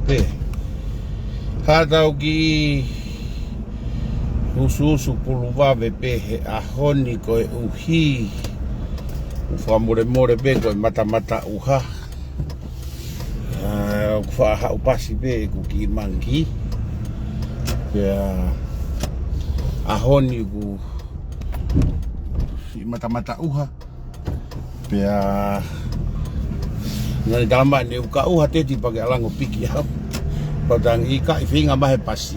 pe. Hatau ki usu puluwawe pe he ahoni koe uhi. Ufamure pe koe mata uha. Kufaha upasi pe kuki mangi. Pea ahoni ku mata uha. Pea nani kalamba ni uka uha teti pake alango piki hau. Patang ikai finga mahe pasi.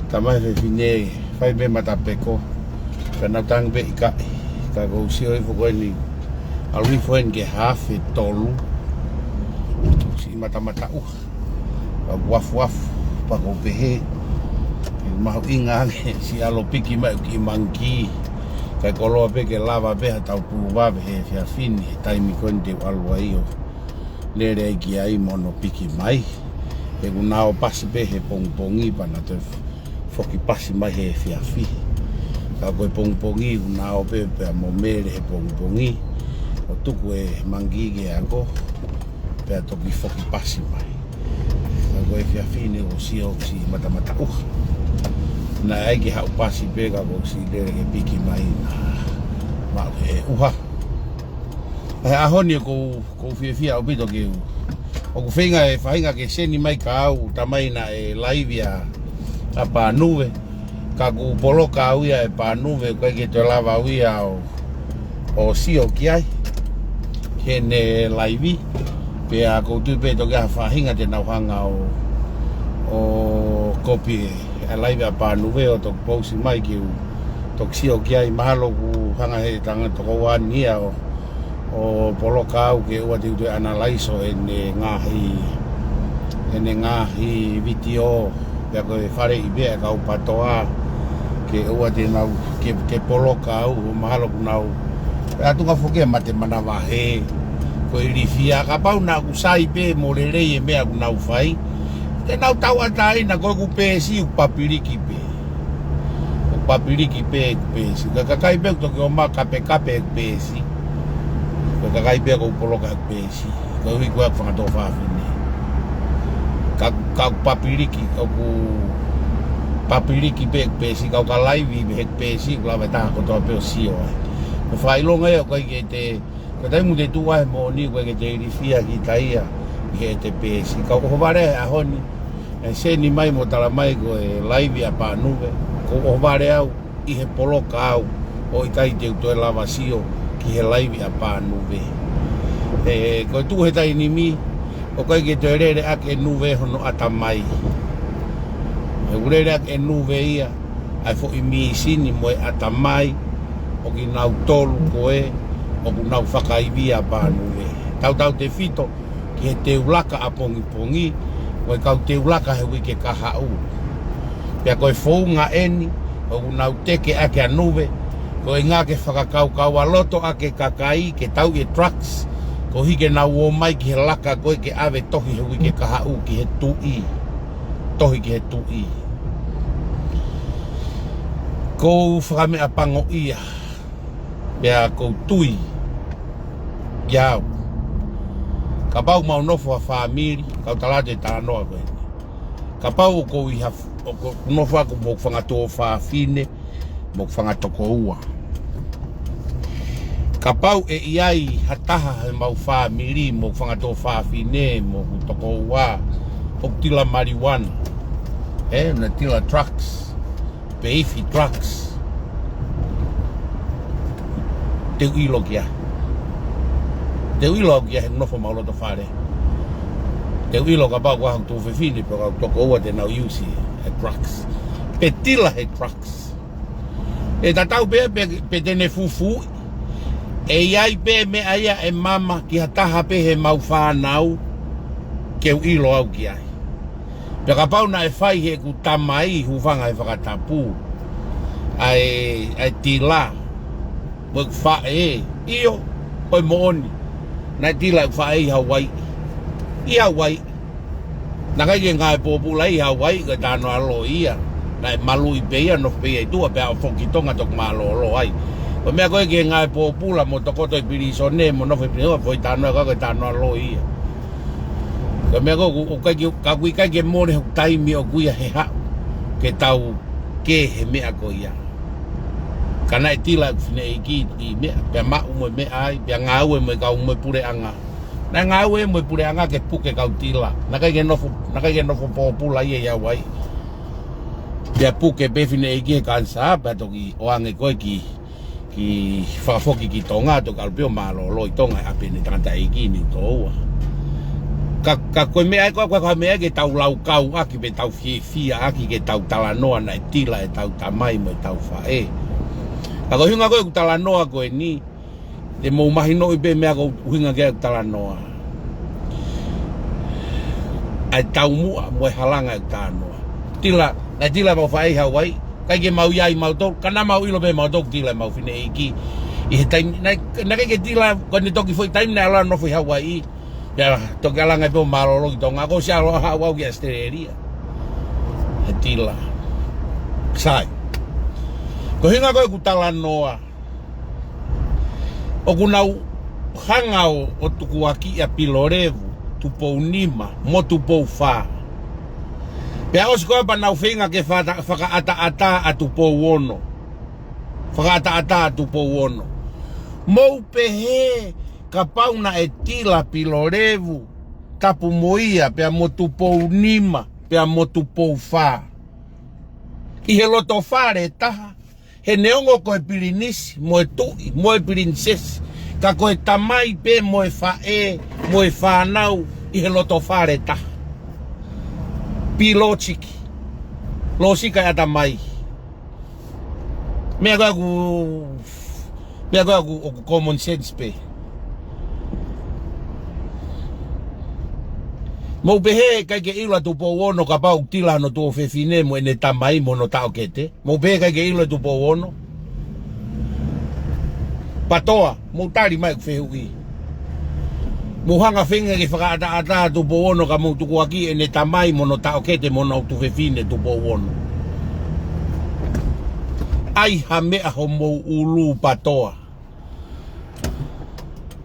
Tamahe fe fine fai be mata peko. Kana tang be ikai. Kago usio ifo ni alwi foen ke hafe tolu. Si mata uha. Waf pako pehe. Mahu inga si alo piki mai ki mangi. Kai koloa pe ke lava pe hatau puwa pe he fia fini he taimi konde alwa iyo. Lere ki ai mono piki mai. E kunao pasi pe he pongpongi pana te foki pasi mai he fia fi. Ka koe pongpongi kunao pe pe momere he pongpongi. O tuku e mangi ke ako. Pe toki foki pasi mai. Ka koe fia fini o sio si mata uha. Na aiki hau pasi pega ko si lere ke piki mai na mau he uha. He ahoni ko fia aupito ki u. O ku whenga e whainga ke seni mai ka au tamai na e laivia a pānuwe. Ka ku polo ka au ia e pānuwe koe ke te lava au ia o sio ki ai. Hene laivi. Pea kou tupe toki a whahinga te nauhanga o kopi e laivi a pānuwe o tok pousi mai ki u. Tok sio ki ai mahalo ku hanga he tanga toko wani ia o polo kau ke ua te utu analaiso ene ngahi video pia koe whare i bea kau patoa ke ua te nau ke polo kau mahalo ku nau pia tunga foki mate mana wahe koe rifia ka pau na ku sai pe mo lelei e mea ku nau whai te nau tau atai na koe ku pesi u papiriki pe ku pesi kakai pe toki o ma kape ku pesi kakai pe ko polo ka pesi ko wi ko fa to fa fini ka papiriki pe pesi ka live be pesi la veta ko to pe sio ko fa ilonga e ko ke te ko dai mu de tu wa mo ni ko ke te rifia ki taia ke te pesi ka ko vare a honi e se ni mai mo tala mai ko e live a pa nube ko vare au i he polo ka au o ikai te to la vasio ki he live a pa nuve ko tu he tai ni mi o kai ke te rere ak e nuve hono atamai e rere ak e nuve ia ai fo i mi sini mo atamai o ki nau tolu koe o ku nau fakaivi a pa nuve tau te fito ki he te ulaka a pongi o kau te ulaka he wike kahau pia koe founga eni o ku nau teke ake a nuve ko inga ke fakakau aloto ake kakai ke tau e trucks ko hige na wo mai ki laka ko ke ave tohi he wike kahau ki he tu'i tohi ki he tu'i ko fakame apango ia bea ko tui yao kapau mau nofo a family kau talate tala noa ko kapau ko i have ko nofo ko mo fangato fa fine mo fangato ko ua kapau e iai hataha he mau family mo fangato fa fine mo toko ua o tila marijuana na tila trucks beefy trucks te ilo kia nofo malo to fare te ilo kapau kwa tu fefini pero toko ua te nau yusi he trucks petila he trucks e tatau pe tene fufu e iai pe me aia e mama ki hataha pe he mau whanau ke ilo au ki ai pe kapau na e whai he ku tamai huvanga e whakatapu ai tila wak whae iyo oi mooni na tila whae Hawaii i Hawaii na kai ke ngai popula i Hawaii ka tano alo ia na malu i peia no peia i tua pea o foki tonga tok malolo ai o mea koe ke ngai popula mo tokoto i pirisone mo no fe pino foi tano ka tano alo ia Ka mea ko ka kui kai ke more hok taimi o kuia he hau. Ke tau ke he mea ko ia. Kana e tila fine iki i mea. Pea maau mo mea ai. Pea ngau e mo kau mo Pule'anga. Na ngau e mo Pule'anga ke puke kau tila. Naka ke nofo popula ia ia wai. Pea puke pe fine iki he kansa. Pea toki oange koe ki foki ki tonga to Palemia Malolo i tonga ape ni tangata iki ni toa. Ka koe mea koe mea ke tau lau kau aki pe tau fia aki ke tau tala noa na e tila e tau tamai mo e tau fae. Ka koe hinga koe ku tala noa koe ni te mou mahino i pe mea ko hinga ke tala noa. Ai tau mua mo e halanga e tala noa. Tila mo fae hawai. Kai ke mau iai mau tok, kana mau ilo be mau tok tila mau fine iki. I he time na ke tila ko ni toki foi time na ala no foi Hawaii. Ya toki ala ngai po Malolo ki tonga ko sia lo Hawaii ki asteria. He tila. Sai. Ko hinga ko ku tala noa. O ku nau hangao o tuku aki a pilorevu, tupo unima, mo tupo fa. Pea o sikoe pa nau whinga ke whakaata atu pouono. Whakaata atu pouono. Mou pehe ka pauna e tila pilorevu. Tapu moia pea mo tupou nima. Pea mo tupou wha. I he loto whare taha. He neongo koe pirinisi. Mo e tui. Mo e pirinsesi. Ka koe tamai pe mo e whae. Mo e whanau. I he loto whare taha. Pilo chiki. Lo sika ata mai. Mea koe aku common sense pe. Mau pehe kai ke ilo tu po wono ka pau tila no tu fefine mo ene tamai mo no tau kete. Mau pehe kai ke ilo tu po wono. Patoa, mau tari mai fehui. Muhanga whinga ke whakaata tu po wono ka mou tuku aki e ne tamai mono tau kete mono tu whewhine tu po wono. Ai ha mea ho mou ulu patoa.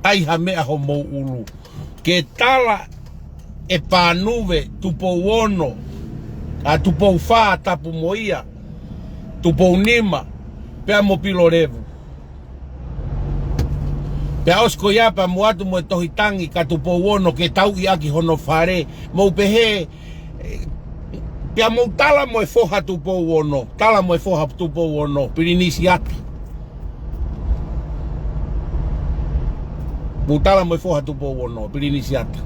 Ai ha mea ho mou ulu. Ke tala e panuwe tu po wono. A tu po wha tapu moia. Tu po nima. Pea mo pilorevu. Pea osko iapa muatu mo e tohitangi ka tupo wono ke tau i aki hono whare. Mau pehe, pea mau tala mo e foha tupo wono. Tala mo e foha tupo wono. Pirinisi ata. Mau tala mo e foha tupo wono. Pirinisi ata.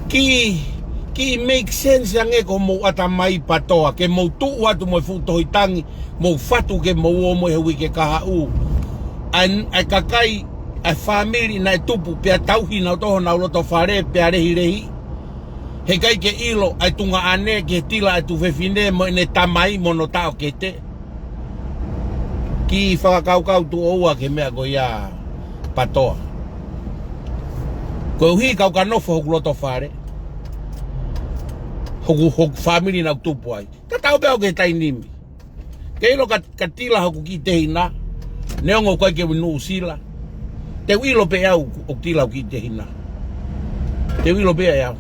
Ki make sense yang eko mau ata mai patoa. Ke mau tuu atu mo e tohitangi. Mau fatu ke mau o mo e hui ke kahau. Ai kakai ai family na tupu pea tauhi na toho na loto whare pea rehi. He kai ke ilo ai tunga ane ke tila ai tu whewhine mo ne tamai mono tau kete. Ki whakakaukau tu oua ke mea ko ia patoa. Ko uhi kau ka nofo hoku loto whare. Hoku family na tupu ai. Ka tau pea o ke tainimi. Ke ilo ka tila hoku ki tehina. Neongo koe ke winu usila. Te wilo pe au o tila o ki te hina. Te wilo pe au.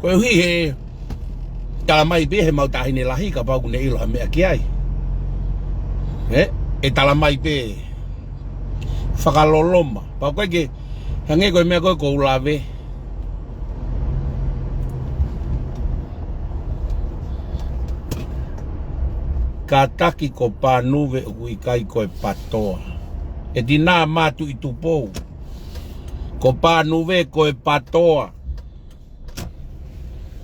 Koe hui he tala mai pe he mau tahine lahi ka pau kune ilo ha mea ki ai. E tala mai pe whakaloloma. Pau koe ke hange koe mea koe kou lave'i. Ka taki ko panuwe o ikai koe patoa. E tina matu i tupou. Ko panuwe koe patoa.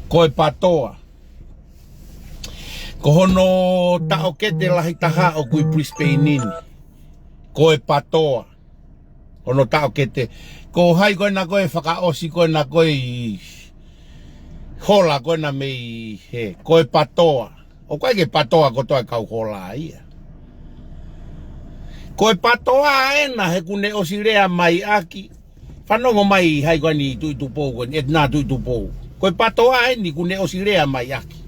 Koe patoa. Ko hono tao kete lahi taha o kui prispeinini. Koe patoa. Hono tao kete. Ko hai koe na koe whakaosi koe na koe hola koe na mei he. Koe patoa. O koe ke patoa ko toa kau hola ia. Koe patoa ena he kune osirea mai aki. Whanongo mai hai koe ni tuitupou koe, et nā tuitupou. Koe patoa eni kune osirea mai aki.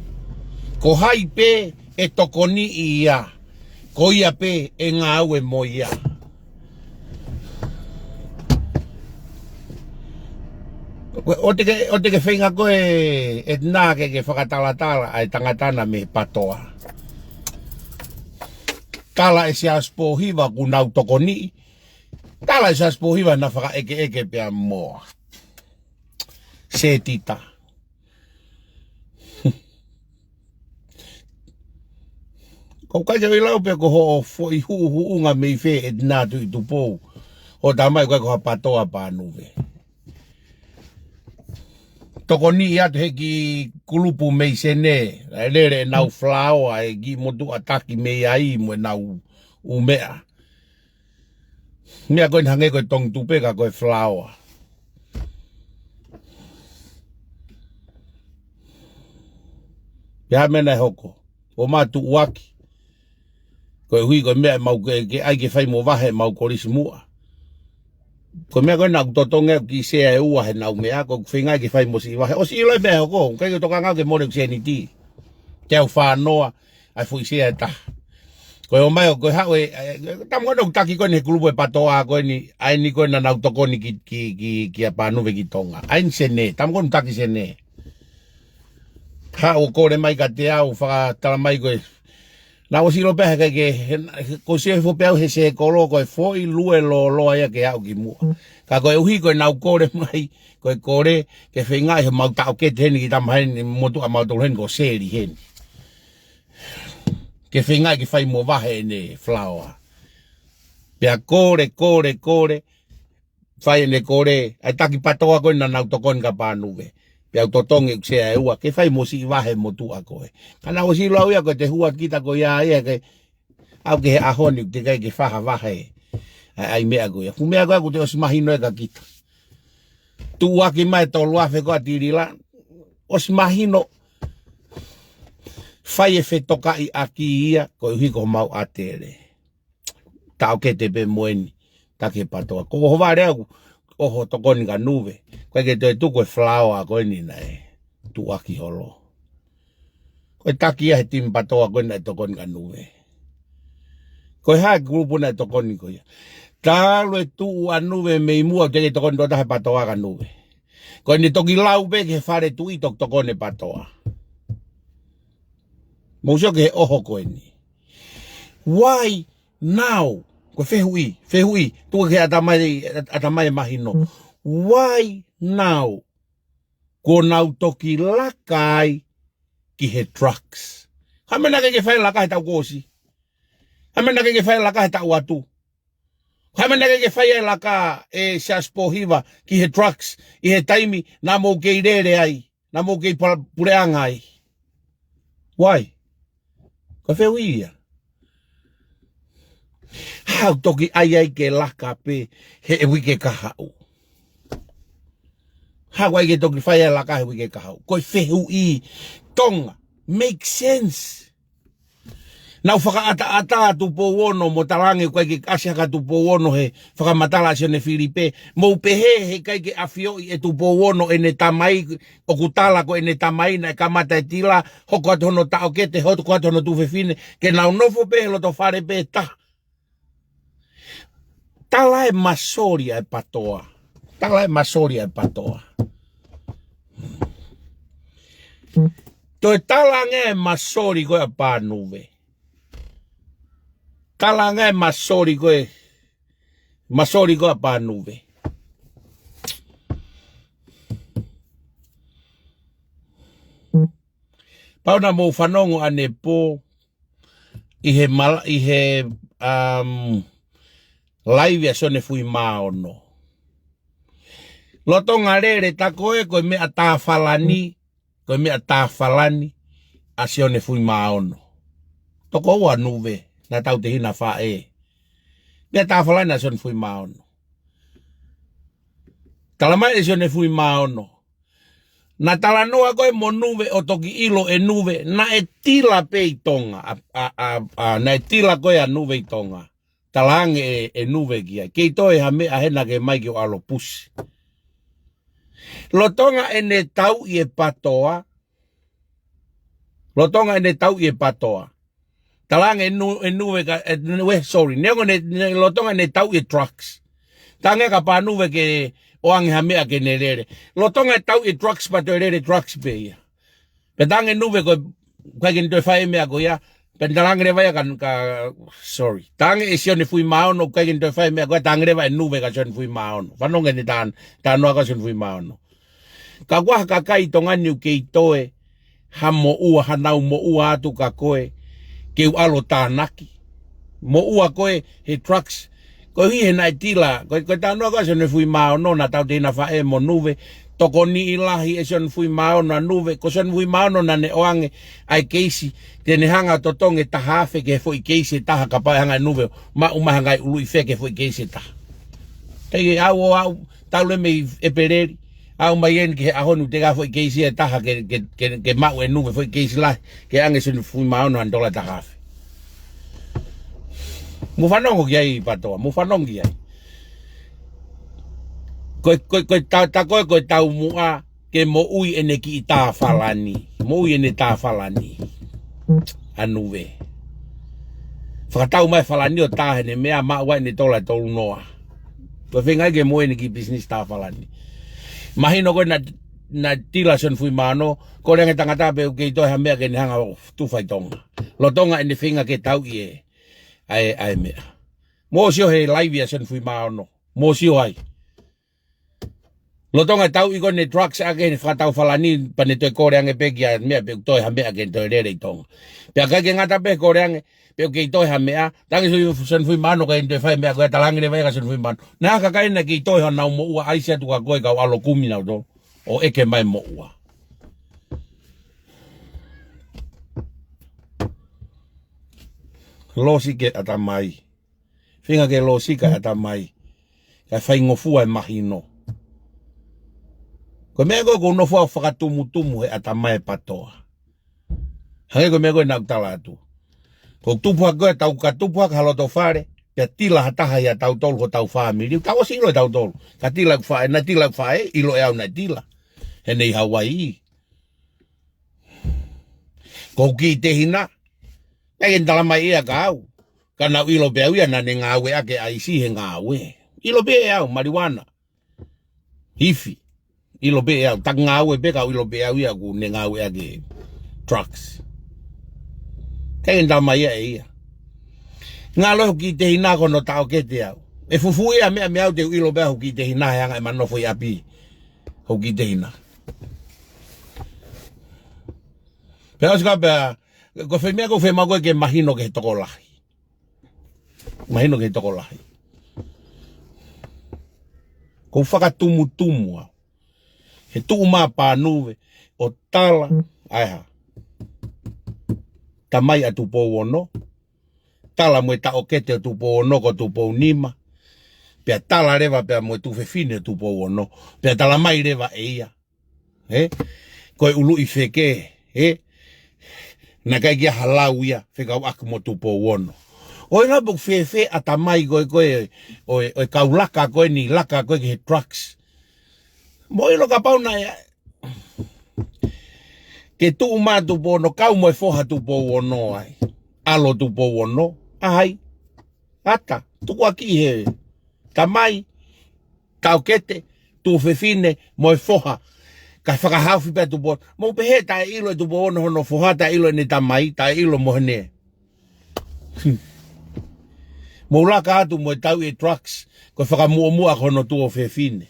Ko hai pe e tokoni ia. Ko ia pe e ngāue mo ia. O te ke whenga koe e nā ke whakatala ai tangatana me patoa. Tala e Siaosi Pohiva ku nau tokoni. Tala e Siaosi Pohiva na eke pia moa. Se tita. Ko kai te lau pe ko ho fo I hu'unga me I whe e nā tu I tupou. O tamai koe ko ha patoa pānuwe. Toko ni atu heki kulupu mei sene. Lere nau flaoa e gi motu ataki mei ai mo nau umea. Mea koe hange koe tong tupeka koe flaoa. Pea mena hoko. O matu uaki. Koe hui koe mea mau ke ai ke whai mo wahe mau korisi mua. Ko mea koe nau totonga ki sea e ua he nau mea ko whingai ki whai mo si wahe. O si ilo'i mea hoko, kai ko toka ngau ke more ku sea ni ti. Teo whanoa, ai fui sea e taha. Koe o mai o koe hau e, tam koe nau taki koe ni he kulupu e patoa koe ni, ai ni koe na nau tokoni ki a pānuwe ki tonga. Ai ni sene, tam koe nau taki sene. Hau kore mai ka te au, whakatala mai koe. Nā o silo peha kai ke, ko se fo peau he se kolo koe foi lue lo ia ke au ki mua. Ka koe uhi koe nau kore mai, koe kore ke whingai he mau tau ke te heni ki tamaheni motu a mau tolu heni ko seri heni. Ke whingai ki whai mo wahe ne flaua. Pea kore, whai ne kore, ai taki patoa koe na nau tokoni ka pānuwe. Pea totonge ksea e ua, ke whai mo si wahe motu a koe. Kana o silo au ia koe te hua kita koe ia ia ke, au ke he ahoni te kai ke whaha wahe. Ai mea koe ia. Kumea koe aku te osi mahino e ka kita. Tu waki mai tō luafe koa tirila. Osi mahino. Whai e whetoka'i aki ia, koe hiko mau atere. Tau ke te pe moeni. Take patoa. Ko ho ware au, oho tokoni ka nuwe. Koe ke te tuko e flaua koe ni nei. Tu waki holo. Koe taki ia he timi patoa koe nei tokoni ka nuwe. Koe hae grupu nei tokoni koe ia. Tālu e tu anuwe mei mua te tokoni tota he patoa ka nuwe. Koe ni toki lau pe ke whare tu I tokoni patoa. Mousio ke he oho koe ni. Why now? Koe whehui. Tuka ke atamai mahino. Why now? Ko nau toki lakai ki he trucks. Hamena ke whai lakai tau kosi. Hamena ke whai lakai tau atu. Hamena ke whai laka e Siaosi Pohiva ki he trucks. I he taimi na mou kei rere ai. Na mou kei Pule'anga ai. Why? Koe whehui ia. Hau toki ai ke laka pe he e wike kahau. Hau ai ke toki whai laka he wike kahau. Koe whehui tonga. Make sense. Nau whakaata tu po wono mo talange koe ke asiaka tu po wono he whakamatala sio ne Filipe. Mo pehe he kai ke afioi e tu po wono e ne tamai o kutala ko e ne tamai na e kamata e tila. Hoko atu hono tau kete, hoko atu hono tuwhewhine. Ke nau nofo pehe lo to whare pehe taha. Tala e masoria e patoa. Tala e masoria e patoa. Toi talanga e masori koe a pānuwe. Talanga e masori koe. Masori koe a pānuwe. Pauna mou whanongo ane po. I he live a sone fui maono. Lotonga rere takoe koe mea tāwhalani. Koe mea tāwhalani. A sone fui maono. Toko ua nuwe. Na tau te hina wha e. Mea tāwhalani a sone fui maono. Talamai e sone fui maono. Na tala noa koe mo nuwe o toki ilo e nuwe. Na e tila pe I tonga. Na e tila koe a nuwe I tonga. Talange e nuwe kia. Kei toi ha mea hena ke mai ki o alo pusi. Lotonga e ne tau I e patoa. Lotonga e ne tau I e patoa. Talange e nuwe sorry. Neongo lotonga ne tau I e trucks. Tanga ka pa nuwe ke o ange ha mea ke ne rere. Lo tonga tau e trucks pa to rere trucks pe ia. Pe tange nuve ko kwa ke nto fai mea ko ia. Pe talange re vai ka sorry. Tange e sione fui maau no kwa ke nto fai mea ko tange re vai nuve ka sione fui maau no. Whanonga ni tānoa ka sione fui maau no. Ka waha ka kai tonga niu ke i toe ha mo ua hanau mo ua atu ka koe ke u alo tānaki. Mo ua koe he trucks. Ko hi he nai tila. Ko tānoa ka sione fui maau no na tau teina whae mo nuve. Toko ni ilahi e sione fui maau na nuve. Ko sione fui maau no na ne oange ai keisi. Tene hanga totonge tahafe ke fo i keisi taha ka pai hanga nuve. Ma umahangai ulu'i fe ke fo i keisi taha. Tege au tau le me e pereri. Au mai en ke ahonu te ga fo i keisi e taha ke maau e nuve fo i keisi lahi. Ke ange sione fui maau no andola tahafe. Mu whanongo ki ai patoa, mu whanongo ki ai. Koe tau mua ke mo ui ene ki i tā whalani. Mo ui ene tā whalani. Anuwe. Whakatau mai whalani o tāhene mea maua ene tola tolu noa. Koe whengai ke mo ene ki business tā whalani. Mahino koe na tila son fui mano, ko renga tangata pe ke to ha mea ke ni hanga tu fai tonga. Lo tonga ene whenga ke tau i e. Ai mea. Mo sio he live son fui mano. Mo sio ai. Lo tonga tau i kone trucks ake ni whakatau whalani pane toi kore ange peki a mea pe toi ha mea ke toi rere i tonga. Pea kai ke ngata pe kore ange pe ke toi ha mea. Tangi son fui mano ka toi whai mea koe talangi ne vega son fui mano. Nā ka kai na ki toi ha nau mo ua aisia tu ka koe kau alo kumi nau to. O eke mai mo ua. Losi ke ata mai. Whinga ke losi ka ata mai. Kai whai ngofua e mahino. Ko mea koe ko nofua whakatumutumu he ata mai patoa. Hange ko mea koe nau tala atu. Ko tupua koe tau ka tupua ka haloto whare. Pea tila hataha ia tau tolu ho tau whamiri. Tau o singlo e tau tolu. Ka tila whae, na tila whae, ilo e au na tila. He nei Hawaii. Ko ki te hina. Eke tala mai ea ka au. Ka nau ilo pe au ia na ne ngaue'aki ai si he ngaue. Ilo pe au, marijuana. Hifi. Ilo pe au, tak ngaue pe ka ilo pe au ia ku ne ngaue'aki trucks. Eke tala mai ea ia. Ngā loho ki te hina kono tau ke te au. E fufu ea mea mea au te ilo pe au ki te hina hanga e manofo i api. Ho ki te hina. Pea oska pea, ko whemea ko whema koe ke mahino ke he toko lahi. Mahino ke he toko lahi. Ko whakatumu au. He tuu maa pānuwe o tala, aiha. Ta mai atu pou ono. Tala mwe ta o kete tu pou ono ko tu pou nima. Pea tala rewa pea mwe tu whewhine tu pou ono. Pea tala mai rewa e ia. Koe ulu'i feke. Na kai kia halau ia. Whekau aku mo tu pou ono. Oi nga buk whewhe ata mai koe oi kaulaka koe ni laka koe ki he trucks. Mo ilo ka pauna ia. Ke tu uma tu pou ono. Kau moe foha tu pou ono ai. Alo tu pou ono. Ahai. Ata. Tuku aki he. Tamai. Kau kete. Tu whewhine. Moe foha. Ka fakahau pe tu pou. Mo pehe ta ilo tu pou ono hono foha ta ilo ni tamai. Ta ilo mohene. Mo laka atu moe tau e trucks. Ko fakamo'opo hono tu o whewhine.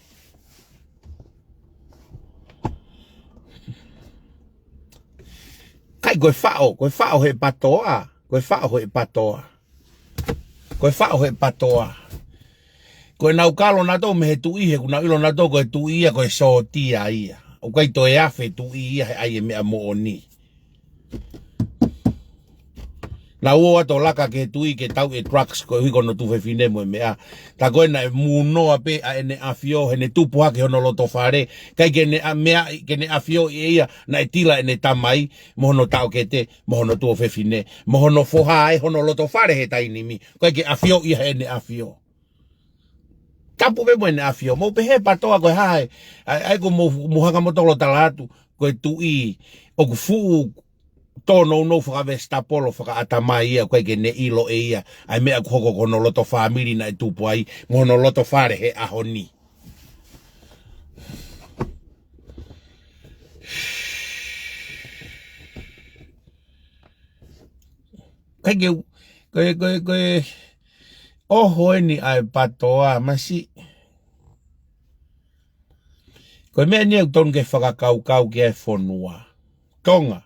Kai koe whao he patoa. Koe whao he patoa. Koe whao he patoa. Koe nau kalo na tau me he tu ihe, kuna ilo na tau koe tu ia koe sotia ia. O kai to e afe tu ia he aie mea mo'oni. Na ua to laka ke tu i ke tau e trucks koe hui kono tu whewhine mo mea. Ta koe na e munoa pe a ene afio he ne tupu hake hono loto whare. Kai ke ne mea ke ne afio i ia na e tila ene tamai. Mohono tau kete, mohono tu o whewhine. Mohono foha e hono loto whare he tainimi. Kai ke afio i ha ene afio. Tapu me mo ene afio. Mo pehe patoa koe hae. Ai ko muhanga motolo talatu. Koe tu i. Oku fuu. Tono no whakawesta polo whakaatamai ia koe ke ne ilo'i ia. Ai mea kuhoko kono loto whamiri na e tupu ai. Mohono loto whare he ahoni. Koe oho ni ai patoa masi. Koe mea ni au ton ke fakakau ke fonua. Tonga.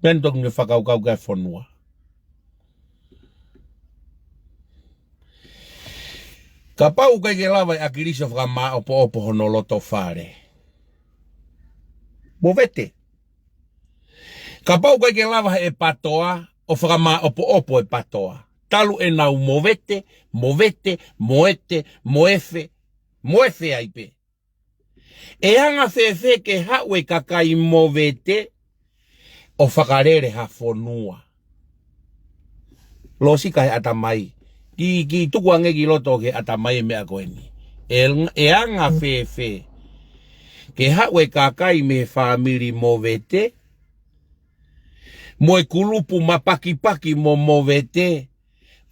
Ben ton ke fakakau ke fonua. Ka pau kai ke lava akilisi fakama'opo'opo hono loto fare. Movete. Ka pau kai ke lava e patoa o fakama'opo'opo e patoa. Talu e nau movete, moete, moefe aipe. E hanga fefe ke hawe kakai movete o fakarere ha fonua. Losi kai atamai. Ki tuku angeki loto ke atamai mea koeni. E hanga fefe ke hawe kakai me family movete. Moe kulupu mapaki mo movete.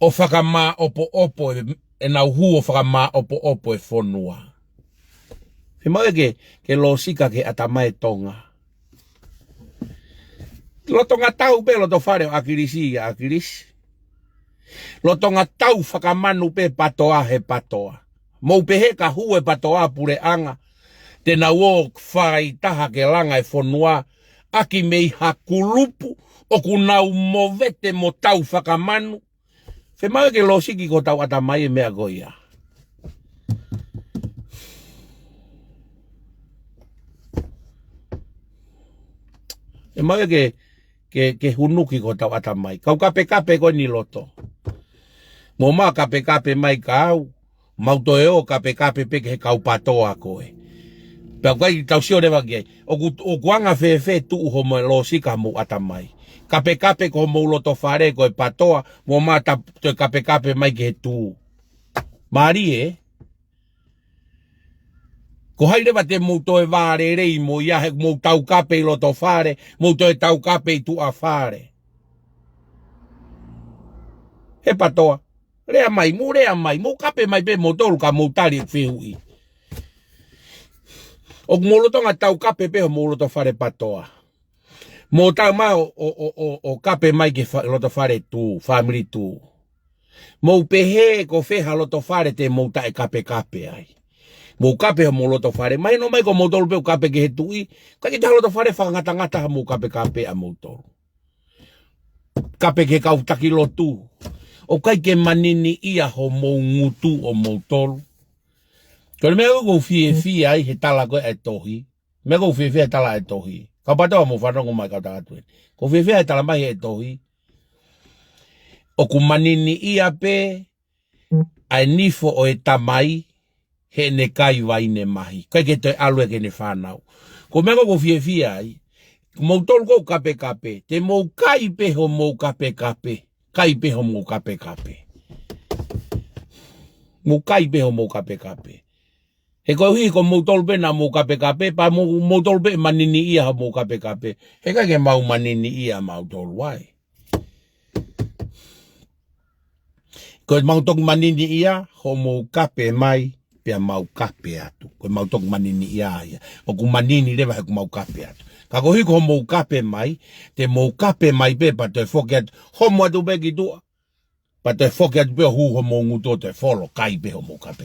O fakama'opo'opo e nau hu o fakama'opo'opo e fonua. He mau ke losika ke atamai tonga. Loto ngā tau pe loto whare o akilisi. Loto ngā tau whakamanu pe patoa he patoa. Mou pehe ka hu e patoa Pule'anga. Te nau o whai taha ke langa e fonua. Aki mei hakulupu o ku nau movete mo tau whakamanu. Fe mau ke losiki ko tau atamai e mea goia. E mau ke hunuki ko tau atamai. Kau kape ko ni loto. Mo ma kape mai kau. Mau to eo kape pe ke kau patoa koe. Pau kai tau sio rewa kiai. O kuanga fe tu ho mo losika mo atamai. Kape ko mo loto whare koe patoa. Mo ma to kape mai ke tu. Mari e. Ko haere wa te mouto e wāre rei mo iahe mo tau kape loto whare, mouto e tau kape tu a whare. He patoa. Rea mai, mo kape mai pe mo tolu ka mo tari whihui. O mo loto nga tau kape pe mo loto whare patoa. Mo tau ma o kape mai ke loto whare tu, family tu. Mo pehe ko wheha loto whare te mo tae kape ai. Mo kape mo loto whare. Mai no mai ko mo tolu pe o kape ke he tui. Ka ki te loto whare whangata mo kape a mo tolu. Kape ke kau takilo tu. O kai ke manini ia ho mo ngutu o mo tolu. Ko mea ko fie ai he tala ko e tohi. Mea ko fie e tala e tohi. Ka patoa mo whanongo mai kau tātuen. Ko fie e tala mai e tohi. O ku manini ia pe ai nifo o e tamai. He ne kai wai ne mahi. Kai ke te alue ke ne whanau. Ko mea ko fie ai. Mou tolu ko kape. Te mou kai pe ho mou kape. Kai pe ho mou kape. Mou kai pe ho mou kape. He ko hui ko mou tolu pe na mou kape. Pa mou tolu pe manini ia ho mou kape. He kai ke mau manini ia mau tolu wai. Ko mau tok manini ia ho mou kape mai. Pea mau kape atu. Ko mau tok manini ia. O ku manini rewa he ku mau kape atu. Ka ko hiko mou kape mai. Te mou kape mai pe pa te foki atu. Homo atu pe ki tua. Pa te foki atu pe hu ho mou nguto te folo. Kai pe ho mou kape.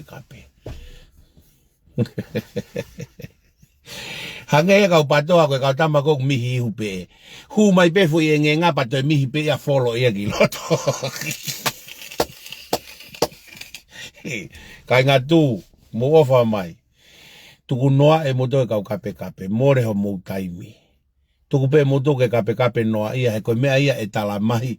Hange e kau patoa koe kau tama kou mihi ihu pe. Hu mai pe fu i nge ngā pa te mihi pe ia folo ia ki loto. Kai ngā tū, mo ofa mai. Tuku noa e moto e kau kape. More ho mou taimi. Tuku pe moto ke kape noa ia. He koe mea ia e tala mai.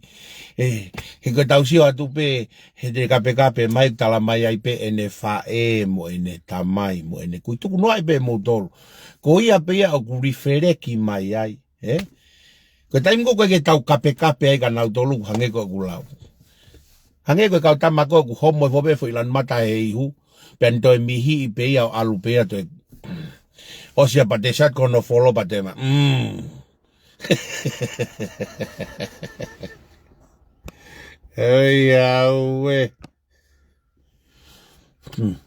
He koe tau sio atu pe. He te kape mai tala mai ai pe. Ene whae mo ene tamai mo ene kui. Tuku noa e pe motolo. Ko ia pe ia o ku rifereki mai ai. Koe taimi koe ke tau kape ai ka nau tolu hange koe ku lau. Hange koe kau tamako ku homo e fobe fo ilan mata e ihu. Pen toi mihi i pe ia o alu pe ia toi. O sia pa te sat kono folo pa te ma. Hei aue.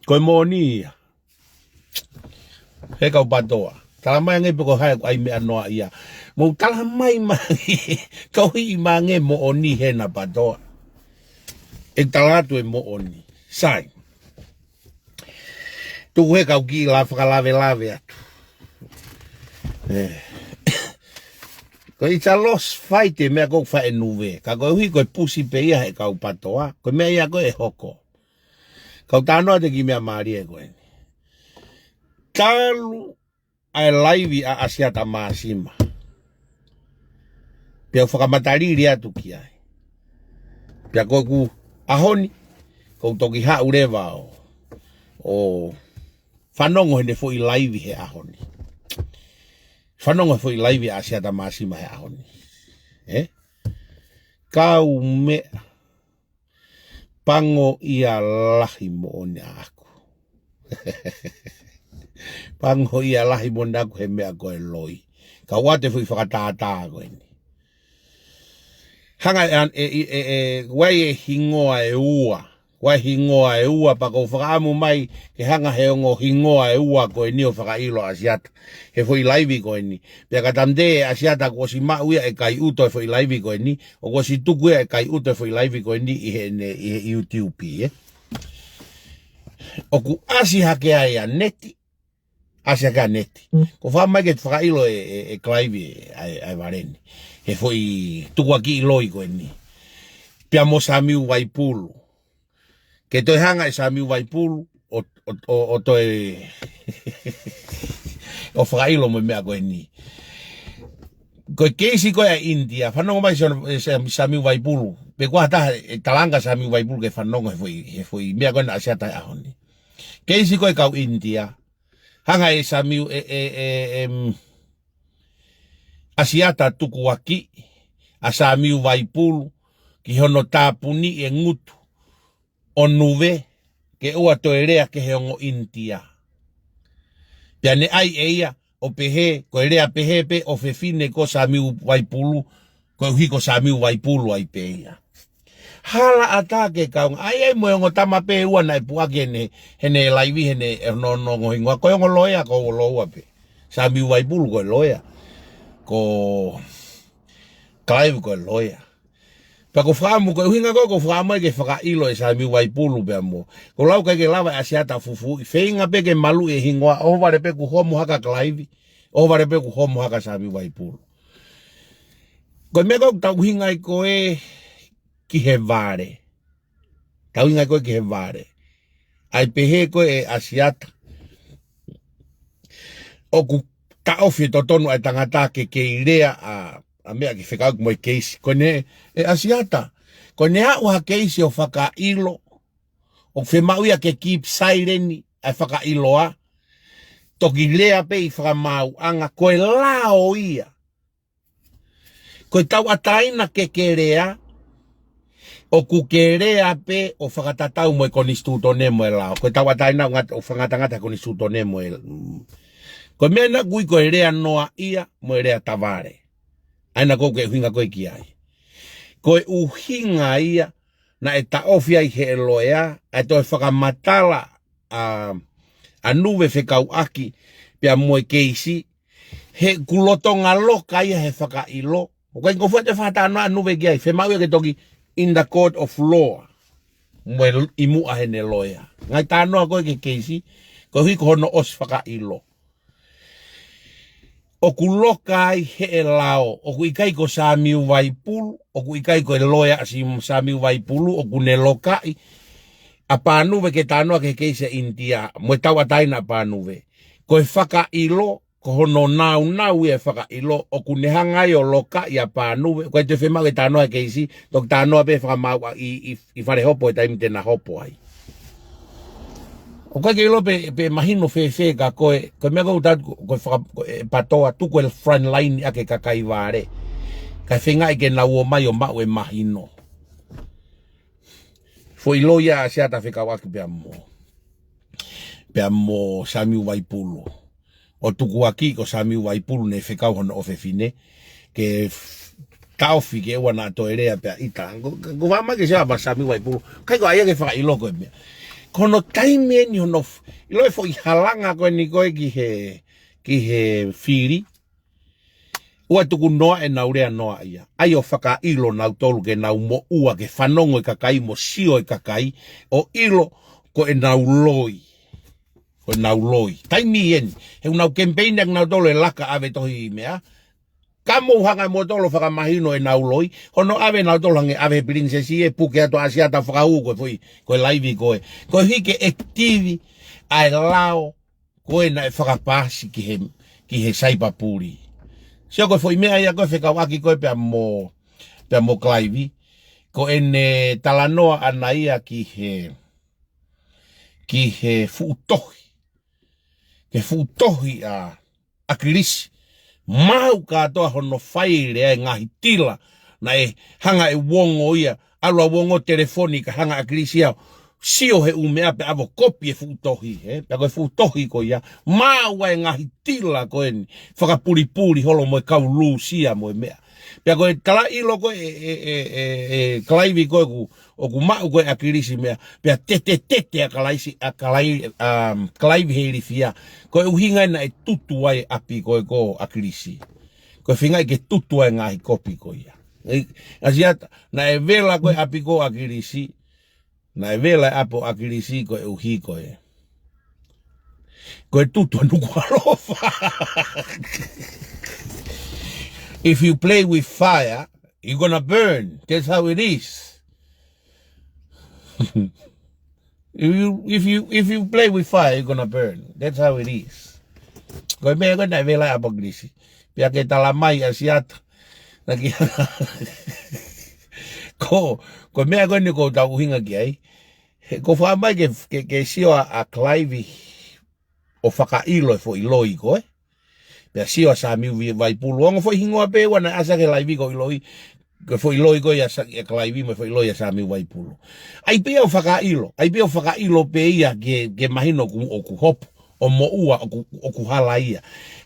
Koe mōni ia. He kau patoa. Tala mai ngai peko hai ai mea noa ia. Mo tala mai mai. Kauhi mange mo'oni hena patoa. E talatu e mo'oni. Sai. Tu he kau ki la lave atu. Ko i ta los fight mea kou whae nuwe. Ka koe hui koe pusi pe ia he kau patoa. Koe mea ia koe e hoko. Kau tānoa te ki mea maari e koe. Talu ai laivi a asiata maasima. Pia whakamatariri atu ki ai. Pia koe ku ahoni. Kou toki hau rewa o whanongo hene fo i laivi he ahoni. Whanongo fo i laivi a asiata maasima he ahoni. Kau mea pango ia lahi mo one aku. Pango ia lahi mo naku he mea koe loi. Ka wate fui whakatātā koe ni. Hanga wai e hingoa e ua. Wai hingoa e ua pa kou whakaamu mai ke hanga he ongo hingoa e ua koe ni o whakailo asiata. He fui laivi koe ni. Pia ka tamde asiata ko si maau ia e kai uto e fui laivi koe ni. O ko si tuku ia e kai uto e fui laivi koe ni i he YouTube. O ku asi hake ai a neti. Asi hake a neti. Ko whamai ke whakailo e klaivi ai vareni. He fui tuku aki ilo'i koe ni. Pia mo samiu waipulu. Ke toi hanga e samiu waipulu. O toi o whakailo mo mea koe ni. Koe keisi koe a India. Whanongo mai samiu waipulu. Pe kua hata e talanga samiu waipulu ke whanongo he fui mea koe na asiata e ahoni. Keisi koe kau India. Hanga e samiu asiata tuku aki. A samiu waipulu. Ki hono tāpuni e ngutu. O nuwe. Ke ua toerea ke he ongo India. Pia ne ai eia o pehe, ko erea pehe pe o fefine ko samiu waipulu, ko hiko samiu waipulu ai peia. Hala atake kaunga, ai mo ongo tama pe ua na pu'aki hene laivi hene no ngohingoa, ko ongo loia ko loa pe. Samiu waipulu ko loia. Ko klaivi ko loia. Pa ko whaamu, ko uhinga ko whaamu ke whakailo e samiu waipulu pe mo. Ko lau ke lawa asiata fufu, whainga pe ke malu e hingoa, oho ware pe ku homu haka klaivi, oho ware pe ku homu haka samiu waipulu. Ko me ko tau hinga ko e ki he vare. Tau hinga ko ki he vare. Ai pehe ko e asiata. O ku taofi to tonu ai tangata ke irea a mea ki whekau mo i keisi. Ko ne e asiata. Ko ne hau ha keisi o whakailo. O whemau ia ke keep saireni ai whakailoa. Toki lea pe i fakama'opo'opo. Ko e lao ia. Ko e tau ataina keke rea. O kuke rea pe o whakatatau mo e konistuto ne mo e lao. Ko e tau ataina o whangatangata konistuto ne mo e. Ko mea na gui ko e rea noa ia mo e rea tavare. Aina ko ke uhinga koe ki ai. Ko e uhinga ia na e taofi ai he eloea. E to e whakamatala a nuwe hou'eiki pia mo e keisi. He kulotonga loka ia he whakailo. O kai kofu te whatanoa nuwe ki ai. Whemau ia ke toki in the court of law. Mo e imua hene loea. Ngai tānoa koe ke keisi. Ko hui ko hono os whakailo. O ku loka ai he e lao, o ku ikai ko samiu waipulu, o ku ikai ko e loia si samiu waipulu, o ku ne lokai, a pānuwe ke tānoa ke keise India, mo e tau ataina pānuwe. Ko e whakailo, ko hono nau e whakailo, o ku ne hangai o loka i a pānuwe, ko e te whemau e tānoa ke keisi, tok tānoa pe fakama'opo'opo i Fale Hopo e taimite na hopo ai. O kai ke ilo pe mahino fe ka koe mea kou tatu koe patoa tuku e front line ake kakai ware. Kai whenga ke na ua mai o mau e mahino. Fo ilo ia asiata whekawaki pia mo samiu waipulu. O tuku aki ko samiu waipulu ne whekau hono o whewhine. Ke tauwhi ke ewa na to erea pia ita. Ko wama ke sewa ma samiu waipulu. Kai ko aia ke whakailo koe mea. Kono taime ni hono ilo e fo i halanga koe ni koe ki he whiri. Ua tuku noa e nau rea noa ia. Ai o whakailo nau tolu ke nau mo ua ke whanongo e kakai mo sio e kakai. O ilo ko e nau loi. Ko e nau loi. Taimi eni. He nau kempeina nau tolu e laka ave tohi mea. Kamo hanga mo tolo whakamahino e nau loi. Hono ave nau tolo hange ave prinsesi e puke ato asiata whakahou koe laivi koe. Koe hike ektivi ai lao koe na e whakapasi ki he saipa puri. Sio koe foi mea ia koe whekauaki koe pia mo klaivi. Ko ene talanoa ana ia ki he fuutohi. Ke fuutohi a Akilisi. Maau katoa hono whaire e ngahi tila. Na e hanga e wongo ia. Alua wongo telefonika hanga Akilisi au. Sio he umea pe avo kopi e fuutohi. Pea koe fuutohi ko ia. Maau e ngahi tila ko eni. Whakapuri holo moe kau lusia moe mea. Pea koe kala ilo koe klaivi koe ku mau koe Akilisi mea. Pea tete a klaivi heiri fia. Koe uhinga na e tutu ai api koe ko Akilisi. Koe whinga ke tutu ai ngahi kopi koe ia. Asiata, na e vela koe api ko Akilisi. Na e vela apo Akilisi koe uhi koe. Koe tutu nuku alofa. If you play with fire, you're gonna burn. That's how it is. If you play with fire, you're gonna burn. That's how it is. Koe mea koe na vela apo Akilisi. Pia ke tala mai asiata. Koe mea koe ni ko tau hinga ki ai. Ko wha mai ke sio a klaivi o whakailo e fo ilo'i koe. Pea sio a sa miu vai pulu. Ongo fo hingoa pe wana asa ke laivi ko ilo'i. Ko fo ilo'i koe e klaivi mo fo ilo'i a sa miu vai pulu. Ai pia o whakailo. Ai pia o whakailo pe ia ke mahino o ku hopo. O mo ua o ku hala ia.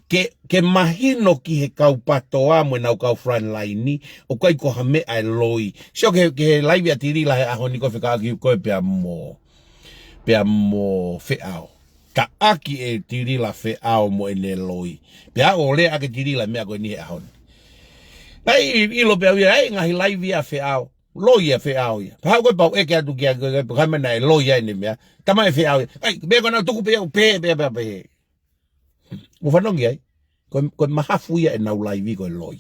Ke mahino ki he kau patoa mo nau kau frontline o kai ko hame ai loi. Sio ke laivi a tirila he ahoni ko whakaaki koe pea mo whiao. Ka aki e tirila whiao mo ene loi. Pea o lea ake tirila mea koe ni he ahoni. Ai ilo pea wia, ai ngahi laivi a whiao. Loi a whiao ia. Pahau koe pau eke atu kia koe kamena e loi a ene mea. Tama e whiao ia. Ai, mea koe nau tuku pea o pea. Mo whanongi ai. Koe mahafu ia e nau laivi koe loi.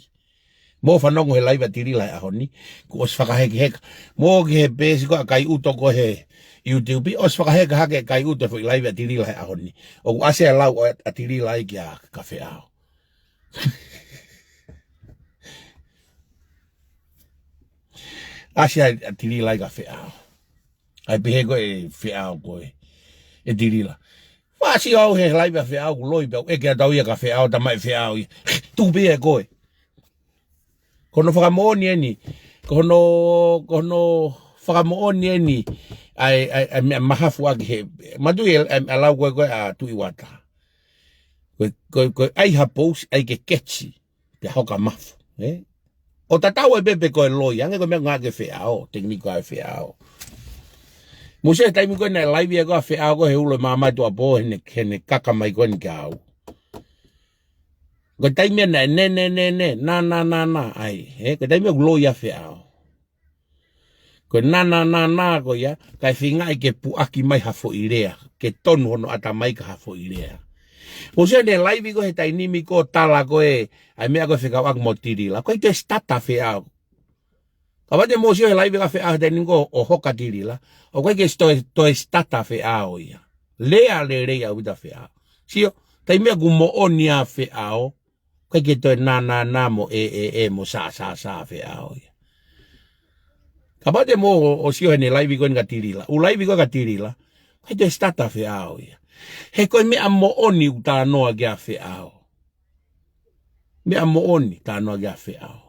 Mo whanongo he laiva tirila e ahoni. Ko os whakaheke heka. Mo ki he pēsi koe a kai uto ko he YouTube. Os whakaheka hake e kai uto fo i laiva tirila e ahoni. O ku ase a lau a tirila ai ki a kafe ao. Ase a tirila ai kafe ao. Ai pehe koe e whiao koe. E tirila. Wasi au he laiva whiao ku loi pau. Eke a tau ia ka whiao tamai whiao ia. Tupi e koe. Kono fakamo'oni eni. Kono fakamo'oni eni. Ai mahafu ake he. Matu e alau koe a tui wata. Koe ai hapous ai ke ketsi. Pia hoka mafu. O tatau e bebe koe loi. Ange koe mea ngake whiao. Tekniko ai whiao. Muse taimi koe na laivi e koe whiao koe he ulo mamai tua po hene kakamai koe ni ka au. Koe taimi na ne na ai. Koe taimi e loi a whiao. Koe na koe ya. Kai whingai ke pu'aki mai hafo i rea. Ke tonu hono ata mai ka hafo i rea. Muse ne laivi koe he tainimi ko tala koe. Ai mea koe whikau ak mo tirila. Koe te stata whiao. Kawate mo sio he laivi ka whiao he tainimi ko o hoka tirila. O koe ke toi stata whiao ia. Lea le rea uita whiao. Sio, taimea ku mo onia whiao. Koe ke toi na mo mo sa whiao ia. Kawate mo o sio he ne laivi koe nga tirila. U laivi koe ka tirila. Koe toi stata whiao ia. He koe mea mo oni uta noa kia whiao. Mea mo oni ta noa kia whiao.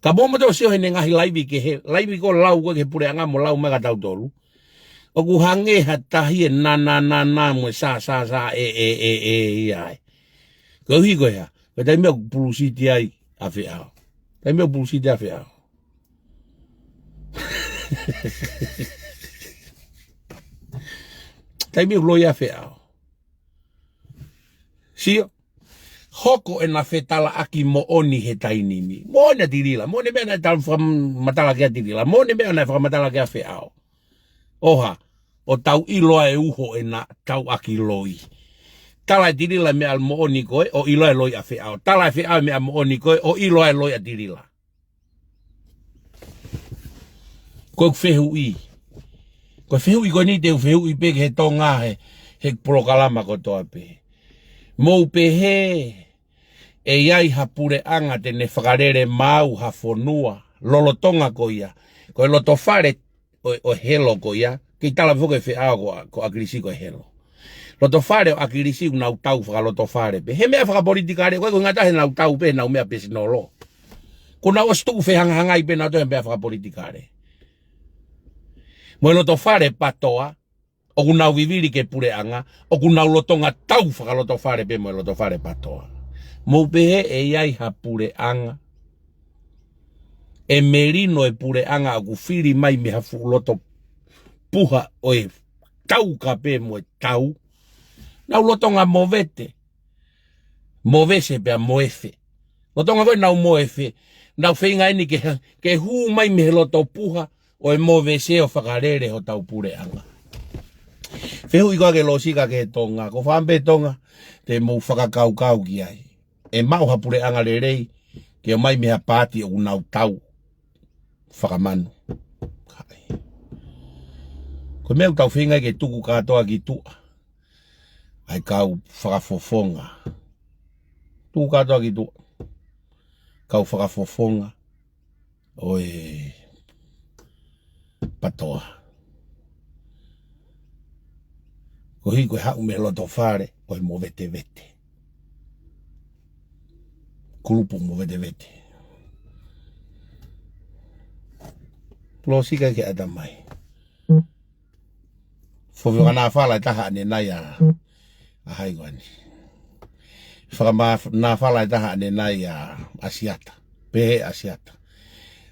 Ka momo teo sio he ne ngahi laivi ke he. Laivi ko lau koe ke Pule'anga mo lau mega tau tolu. O ku hange ha tahi e na mo sa ai. Ko hi koe ha. Ko tai mea pulusiti ai a whiao. Tai mea pulusiti a whiao. Tai mea loi a whiao. Sio. hoko e na fetala aki mo'oni he tainimi. Mo'oni tirila. Mo'oni mea na tala matala kia tirila. Mo'oni mea na matala kia fe'ao. Oha. O tau iloa e uho e na tau aki ilo'i. Tala e tirila mea al mo'oni koe. O iloa e loi a fe'ao. Tala e fe'ao mea mo'oni koe. O iloa e loi a tirila. Koe whehui. Koe whehui koe ni te whehui peke he tonga he prokalama ko toa pe. Mou pe he e iai ha Pule'anga te ne whakarere maau fakama'opo'opo lolotonga ko ia. Koe loto whare o helo ko ia. Ki tala whoke whiao ko Akilisi ko helo. Loto whare o Akilisi nau tau whakaloto whare pe. He mea whakapolitikare koe ko ngata he nau tau pe nau mea pesinolo. Ko nau ostu whehangahangai pe nau to he mea whakapolitikare. Mo loto whare patoa. O kunau viviri ke Pule'anga, o kunau lotonga tau whakaloto whare pe mo loto whare patoa. Mou pehe e iai ha Pule'anga. E merino e Pule'anga o kufiri mai me ha loto puha o e tau ka pe mo e tau. Nau lotonga movete. Movese pe a moefe. Lotonga koe nau moefe. Nau whinga eni ke huu mai me loto puha o e movese o whakarere ho tau Pule'anga. Whehu i koa ke losika ke tonga, ko whampe tonga, te mou whakakaukau ki ai. E mau ha Pule'anga le rei, ke o mai mea pāti o unau tau, whakamanu. Ko meu tau whingai ke tuku katoa ki tua, ai kau whakafofonga. Tuku katoa ki tua, kau whakafofonga, o e patoa. Ko hi koe hau me loto whare, koe mo vete vete. Kulupu mo vete vete. Losika ke adamai. Fowika nā whala e taha ane nai a haigwani. Whakama nā whala e taha ane nai a asiata. Pehe asiata.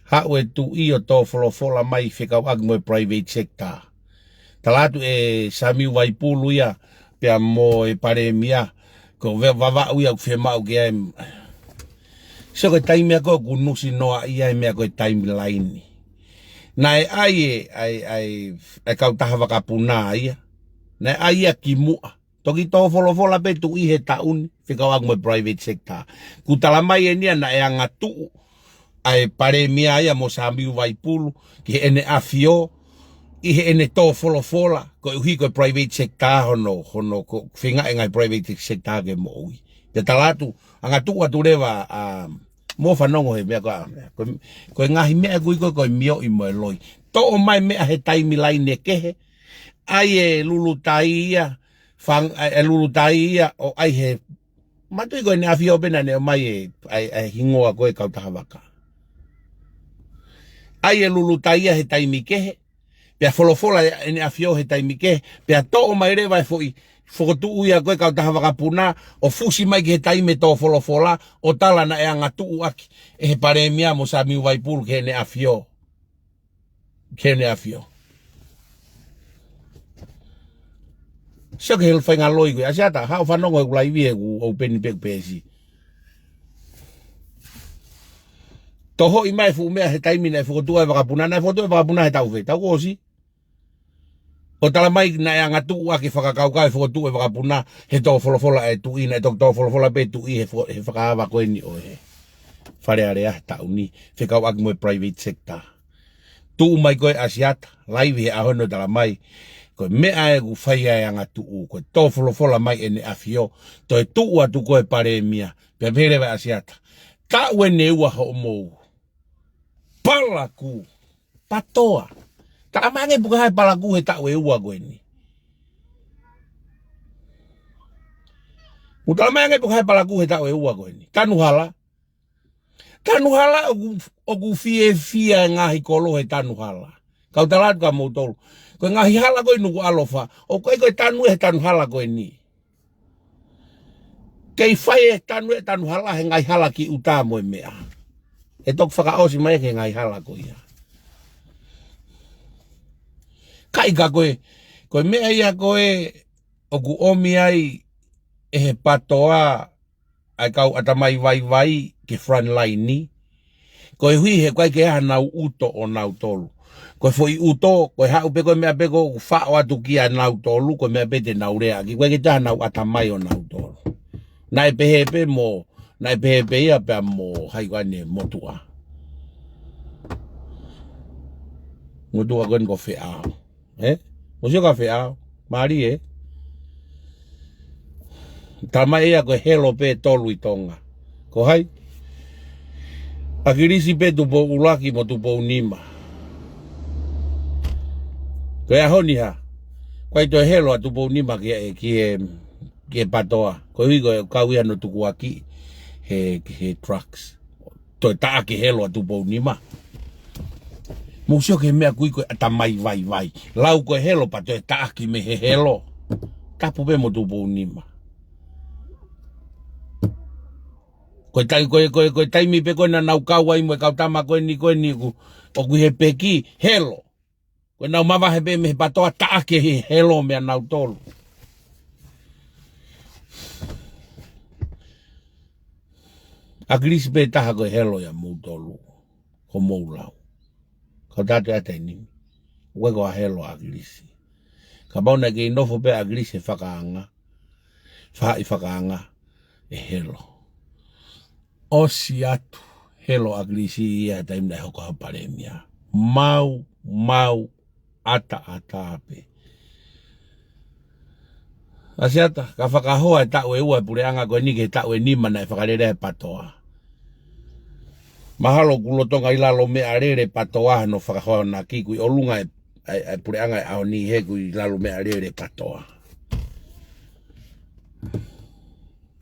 Hau e tu i o tō wholofola mai whikau agi mo e private sector. Talatu e sami wai pulu ia pia mo e Palemia ko vava uia ku whemau ke ai. So ko taimea ko kunusi noa ia mea ko timeline. Na e ai kau taha wakapuna ia. Na e ai a ki mua. Toki tō wholofola pe tu i he tauni whikau agi mo e private sector. Ku talamai e nia na e angatu ai Palemia ia mo sami wai pulu ki ene afio. Ihe ene tō wholofola, ko uhi ko private sector hono ko whinga e ngai private sector ke mo ui. Te talatu, anga tua tu rewa mo whanongo he mea ko ngahi mea kui ko mio i mo e loi. Tō o mai mea he taimilai ne kehe, ai e lulutai ia, o ai he, matui ko ne awhio pena ne o mai e hingoa koe kautaha waka. Ai e lulutai ia he taimi kehe, pia wholofola ene awhio he taimike, pia tō mai rewa e fwoi whokotu uia koe kautaha wakapuna, o fusi mai ki he taime tō wholofola, o tala na e anga tu'aki, e he Palemia mo sa miu waipulu ke ene awhio. Ke ene awhio. Sio ke helwhai ngā loi koe, asiata, hao whanongo e kulai wie ku au peni peku pesi. Toho i mai fu mea he taimi na e whokotua e wakapuna, na e whokotua e wakapuna he tau whei, tau kosi. O tala mai na e angatu ua ki whakakaukau e whokotua e wakapuna, he tō wholofola e tu ina, e tō wholofola pe tu i he whakahawa koe ni o he wharearea he tau ni, whikau aki mo e private sector. Tu mai koe asiata, laivi he ahono tala mai, koe mea e ku whaia e angatu u, koe tō wholofola mai e ne awhio, to e tu ua tu koe Palemia, pia perewa asiata. Ka ue ne ua ho mou. Palaku, patoa. Taka mange puka hai palaku he tau e ua koe ni. Utala mange puka hai palaku he tau e ua koe ni. Tanuhala. Tanuhala o ku fie ngahi kolo he tanuhala. Kau talatu ka mou tolu. Koe ngahi hala koe nuku alofa. O koe tanu he tanuhala koe ni. Kei whai e tanuhala he ngai hala ki uta mo e mea. E tok whakaosi mai ke ngai hala ko ia. Kai ka koe mea ia koe o ku omi ai e he patoa ai kau atamai vai ke front line ni. Koe hui he koe ke aha nau uto o nau tolu. Koe foi uto, koe hau pe koe mea pe ko whao atu ki a nau tolu, koe mea pe te nau rea ki. Koe ke taha nau atamai o nau tolu. Nai pehe pe mo, nai pehe pe ia pe mo hai koe ne motua. Motua koe ko wheao. Mosio ka wheao, maari Tamai ea koe helo pe tolu i tonga. Ko hai? Akilisi pe tupo ulaki mo tupo unima. Koe ahoni ha. Koe toi helo a tupo unima ki patoa. Koe hui koe kauia no tukuaki he trucks. Toi taa ki helo a tupo unima. Musio ke mea kui koe atamai vai. Lau koe helo pa toi taa ki me he helo. Tapu pe mo tupo unima. Koe taimi pe koe na nau kaua imwe kautama koe ni o kui he peki helo. Koe nau mawa he pe me he patoa taake he helo mea nau tolu. Akilisi pe taha koe helo ya mou tolu. Ko mou lau. Kau tate ate nimi. Koe koa helo akilisi. Ka bauna ke inofo pe akilisi fakanga. Fakanga e helo. Osi atu helo akilisi ia taim na hoko hau Palemia. Mau ata ape. Asiata ka fakahou e ta'u e ua Pule'anga koe ni ke ta'u e nima na e whakarere he patoa. Mahalo kulotonga ilalo me arere patoa no fakahou na kikui olunga e Pule'anga e aoni he kui ilalo me arere patoa.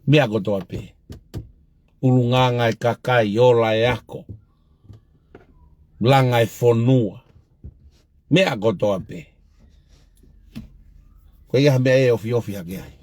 Mea kotoa pe. Ulunganga e kakai, ola e ako. Langa e fonua. Mea kotoa pe. Koe ia mea e ofi hake ai.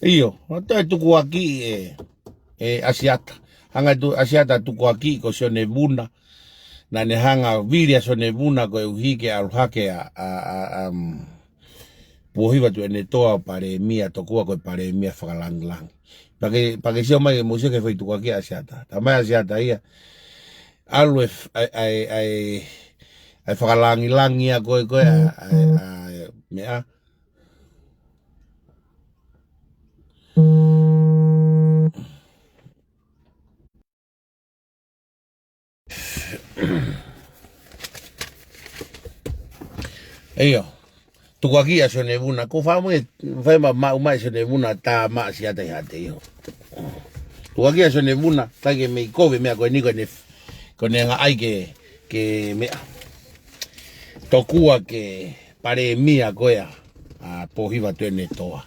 Iyo, ata tukuaki asiata. Hanga tu asiata tukuaki ko sone buna. Na ne hanga viria sone buna ko uhike alhake Pohiva tu ene toa Palemia tokua ko Palemia fakalang. Pake sio mai musik ke foi tukuaki asiata. Tamai asiata ia. Alu ai fakalangi ko mea. Iyo, tukuaki a sone buna. Ko fai maau mai sone buna ta ma asiata i hate iyo. Tukuaki a sone buna, tai ke mei kowe mea koe niko ne nga'ai ke mea. Tokua ke Palemia koea a Pohiva tuene toa.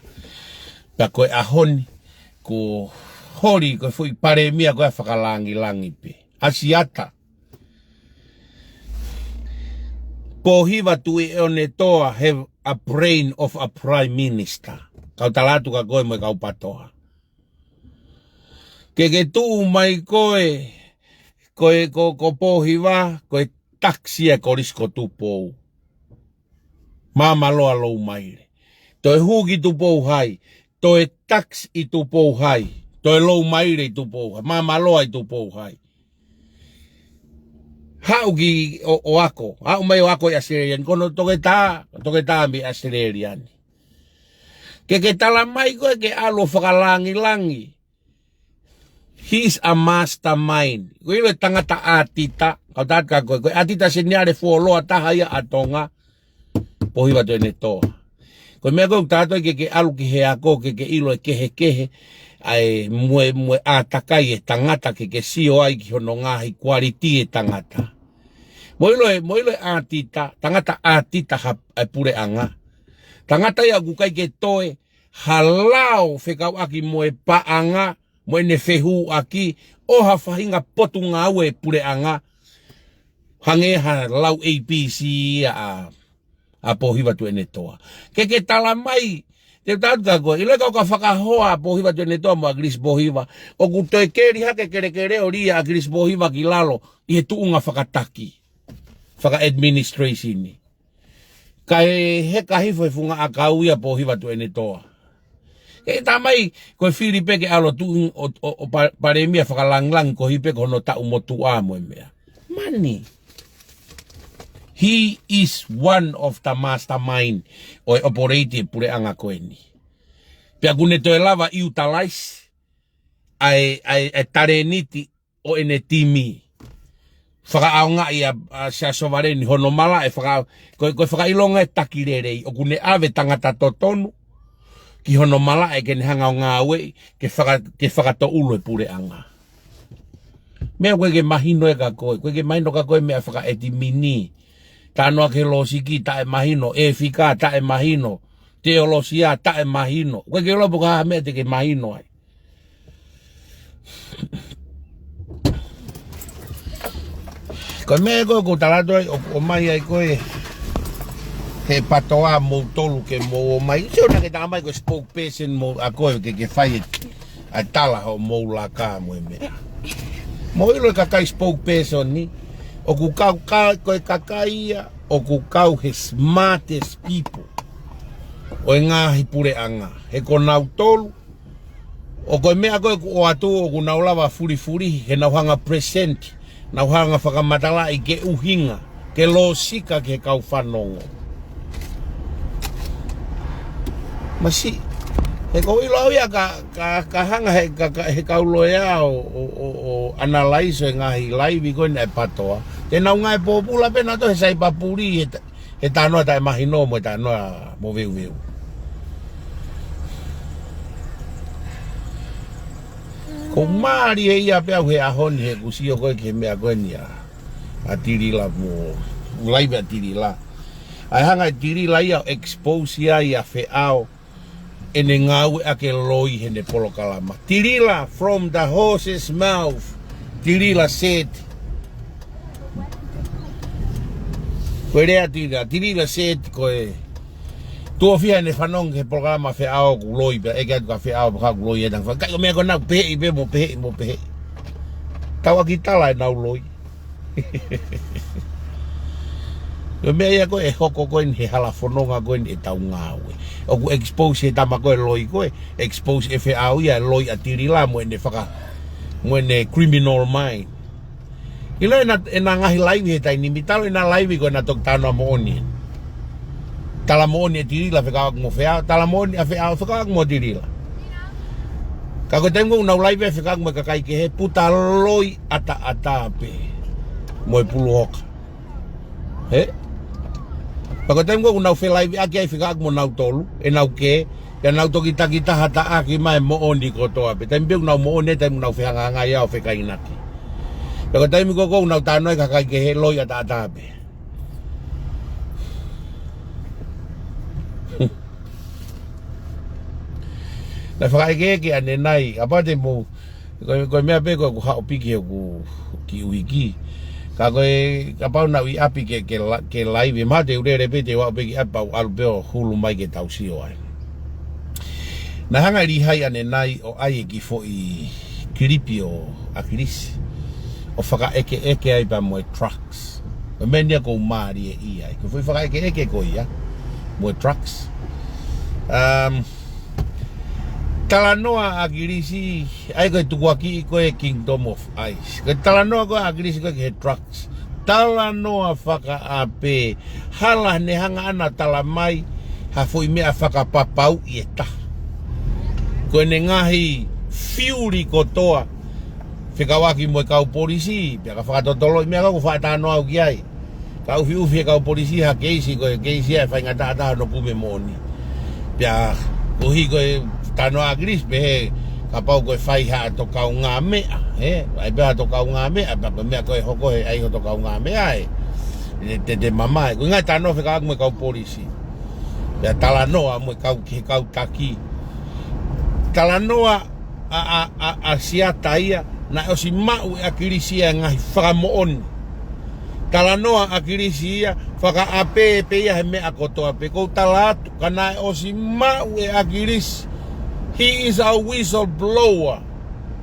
Pa koe ahoni ko hori koe fui Palemia koea whakalangi pe. Asiata. Pohiva tu e one toa have a brain of a prime minister. Kau talatu ka koe mo kau patoa. Keke tu mai koe ko Pohiva koe taksi e korisko tupou. Mamaloa lou maire. Toi huki tupou hai. Toi tax i tupou hai. Toi lou maire i tupou hai. Mamaloa i tupou hai. Hau ki o ako. Hau mai o ako i Australian. Kono toke tā mi Australian. Ke tala mai koe ke alo whakalangi. He's a mastermind. Koe ilo tangata atita. Kau tātka koe. Koe atita se niare fuoloa taha ia atonga. Pohiva tuene toa. Koe mea koe tātoi ke alu ki he ako ke ilo e kehe. Ai mue atakai e tangata ke sio ai ki hono ngahi quality e tangata. Moilo e atita, tangata atita ha Pule'anga. Tangata ia kukai ke toe halau fakau'aki moe pa'anga, moe ne hou'eiki, oha whahinga potu ngaue'aki Pule'anga. hangeha lau APC a Pohiva tu ene toa. Keke tala mai, te tatu ka koe, ilo ka fakahoa Pohiva tu ene toa mo Akilisi Pohiva, o ku toi keri hake kere o ria Akilisi Pohiva ki lalo, i he tuunga fakataki, faka administration ni. Kai he kahifo e funga akauia Pohiva tu ene toa. Kei tamai, koe Filipe ke alo tuung o Palemia fakalanglang ko hipe ko no ta umotua mo mea. Money. He is one of the mastermind o operative Pule'anga koeni. Pea kune to lava utilize ai tareniti o ene timi. Faka'aonga'i a sia sovareni hono mala e koe whakailonga e takirerei o kune ave tangata totonu ki hono mala e kene hanga o ngaue'i ke whakato ulu e Pule'anga. Mea koe ke mahino e ka koe mahino ka koe mea whakaeti mini. Tanoa ke losiki ta e mahino, e fika ta e mahino, teolosia ta e mahino. Koe ke lopo ka mea te ke mahino ai. Koe mea koe ko talato ai o mai ai koe he patoa mo tolu ke mo o mai. Se ona ke ta mai ko spokesperson mo a koe ke whai a tala ho mo la ka mo e mea. Mo ilo ka kai spokesperson ni. O ku kau koe kakaia, o ku kau he smartest people. O e ngahi Pule'anga. He ko nau tolu. O koe mea koe o atu o ku nau lava furi he nau hanga present. Nau hanga whakamatala i ke uhinga. Ke lo sika ke kau whanongo. Masi. He ko ilo ia ka hanga he kau loea o analyze e ngahi live koe na e patoa. Te nau ngai popula pena to he sai papuri he tanoa ta e mahino mo tanoa mo veu. Ko maari e ia pia he ahoni he kusio koe ke mea koe ni a tirila mo live a tirila. Ai hanga tirila ia expose ia feao ene ngaue'aki lo'i hene polo kalama. Tirila from the horse's mouth. Tirila said. Koe rea tirila said koe. Tua fia ne whanong he polo kalama feao ku lo'i. Eke atu ka feao ka ku lo'i edang. Kai o mea ko nau pehe ipe mo pehe. Tau aki tala e nau lo'i. Yo mea ia koe e hoko koe ni he hala whanonga koe ni e tau ngāwe. O ku expose he tama koe lo'i koe. Expose e feao ia lo'i a tirila mo ene mo ene criminal mind. Ilo e na ngahi laiwi he taini. Mitalo e na laiwi koe na tok tanoa mo'oni. Tala mo'oni e tirila whekawak mo feao. Tala mo'oni a feao whekawak mo tirila. Kako tengo unau laiwi e whekawak mo kakai ke he puta lo'i ata ape. Mo e pulu hoka. He? Kako tengo unau fe laiwi aki ai whekawak mo nau tolu. E nau ke. Ya nau toki takita hata aki mai mo'oni kotoa pe. Taimi unau mo'oni e taimi unau whehanga iao whekainaki. Kako taimi koko unau tanoi kakai ke he lo'i ata ape. Na whakaikeke ane nai. Apate mo. Koe mea pe koe ku hao piki he ku ki uhiki. Ka koe kapau nau i api ke laivi. Mate urere pe te wao peki apau alupeo hulu mai ke tau sio ai. Na hanga rihai ane nai o aieki fo i kiripi o Akilisi. O whakaeke ai pa moe trucks. O menia ko maari e i ai. Ko fui whakaeke ko ia. Moe trucks. Tala noa Akilisi. Ai koe tukuaki koe Kingdom of Ice. Koe tala noa koe Akilisi koe he trucks. Tala noa whakaape. Hala ne hanga ana tala mai. Ha fui mea whakapapau i e taha. Koe ne ngahi fiuri kotoa. Whikawaki mo e kau polisi. Pia ka whakatotolo i mea kau whaatano au ki ai. Kau ufi e kau polisi ha keisi koe keisi ai whaingata ataha no pume moni. Pia uhi koe tano Akilisi pe he kapau koe whai haa to kau ngā mea. Ai peha to kau ngā mea. Pia koe mea koe hoko he aiho to kau ngā mea e. Te mamae. Koe ngai tano whikawaki mo e kau polisi. Pia tala noa mo e kau ki he kau taki. Tala noa a siata ia na o si maau e Akilisi e ngahi fakamo'oni. Tala noa akilisi ia faka'ape pe ia he mea kotoa pe kou tala atu kana o si maau e akilisi. He is a whistleblower.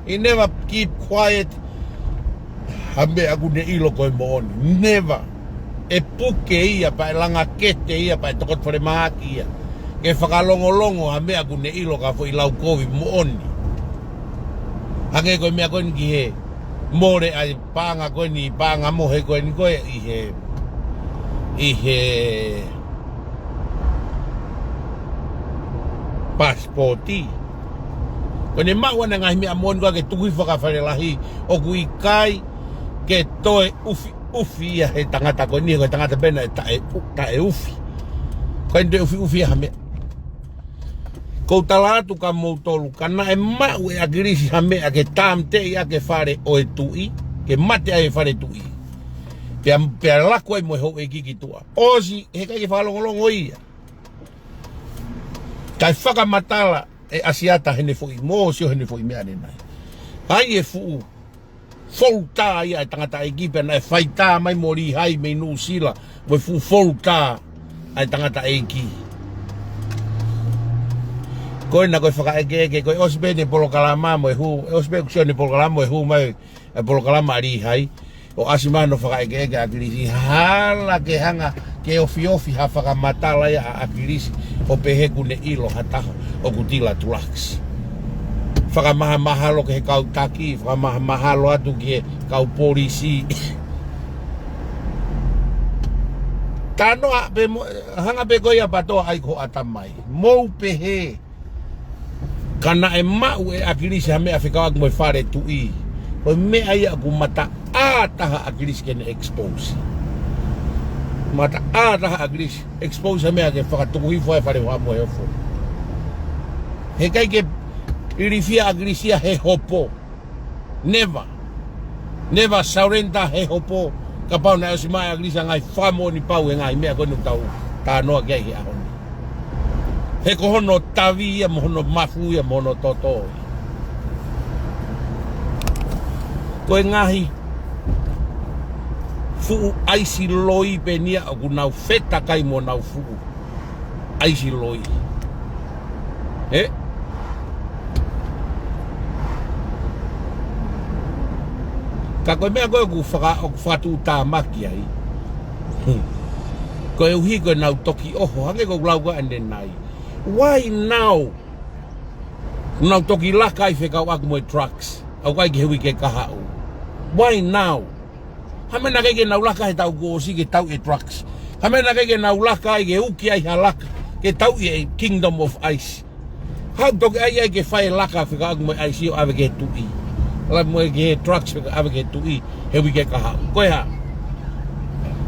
He never keep quiet. Hambe aku ne ilo koe mo'oni. Never. E puke ia pa e langa kete ia pa e tokot whare mahaki ia. Ke whakalongolongo hambe aku ne ilo ka fo i lau kovi mo'oni. Hake koe mea koe ni ki he. More ai panga koe ni panga mohe koe ni koe i he passporti. Koe ne maua na ngahi mea mo'oni koe ke tuhi whakawhare lahi o ku ikai ke toe ufi ia he tangata koe ni koe tangata bena ta e ufi. Koe ni ufi ha mea. Kou tala atu ka mou tolu kana e maau e akilisi ha mea ke tam te ia ke whare o e tui, ke mate ai e whare tui. Pea lako ai mo e hou'eiki ki tua. Osi he kai ke whalongolongo ia. Kai whakamatala e asiata hene fo'i mo sio hene fo'i mea nenai. Ai e fu'u. Fouta ia e tangata e kipe na e whaita mai mori hai mei nuu sila. Mo e fu'u fouta ai tangata e ki. Koe na koe whakaeke koe osbe ne polokalama mo e hu. Osbe kusio ne polokalama mo e hu mai e polokalama ari hai. O asimano whakaeke akilisi. Hala ke hanga ke ofi ha whakamatala ia a akilisi. O peheku ne ilo hataho o kutila tulaksi. Whakamahalo ke he kau taki. Whakamahalo atu ke kau polisi. Tano hanga pe koe a patoa ai ko atamai. Mou pehe. Kana e maau e akilisi ha mea whikawa ku mo e whare tui. Koe mea ia ku mata ātaha akilisi kene expose. Mata ātaha akilisi expose ha mea ke whakatukuhi whae whare whamu e ofo. He kai ke irifia akilisi he hopo. Never. Never surrender he hopo. Ka pau na eosi mai akilisi ngai whamoni pau e ngai mea koe nuk tau tā noa kia hi ahoni. He kohono tavi ia mohono mafu ia mohono toto. Koe ngahi fu'u aisi loi penia o ku nau feta kai mo nau fu'u aisi loi. Ka koe mea koe ku whakatu tāmaki ai. Koe uhi koe nau toki oho hange koe lau koe ande nai. Why now? Nau toki laka i whekau aku mo e trucks. Au kai ke hui ke kahau. Why now? Hamena keke nau laka he tau gosi ke tau e trucks. Hamena keke nau laka i ke uki ai halaka ke tau i Kingdom of Ice. Hau toki ai ke whae laka whekau aku mo e ice o ave ke tui. Ala mo e ke trucks whekau ave ke tui he hui ke kahau. Koe ha?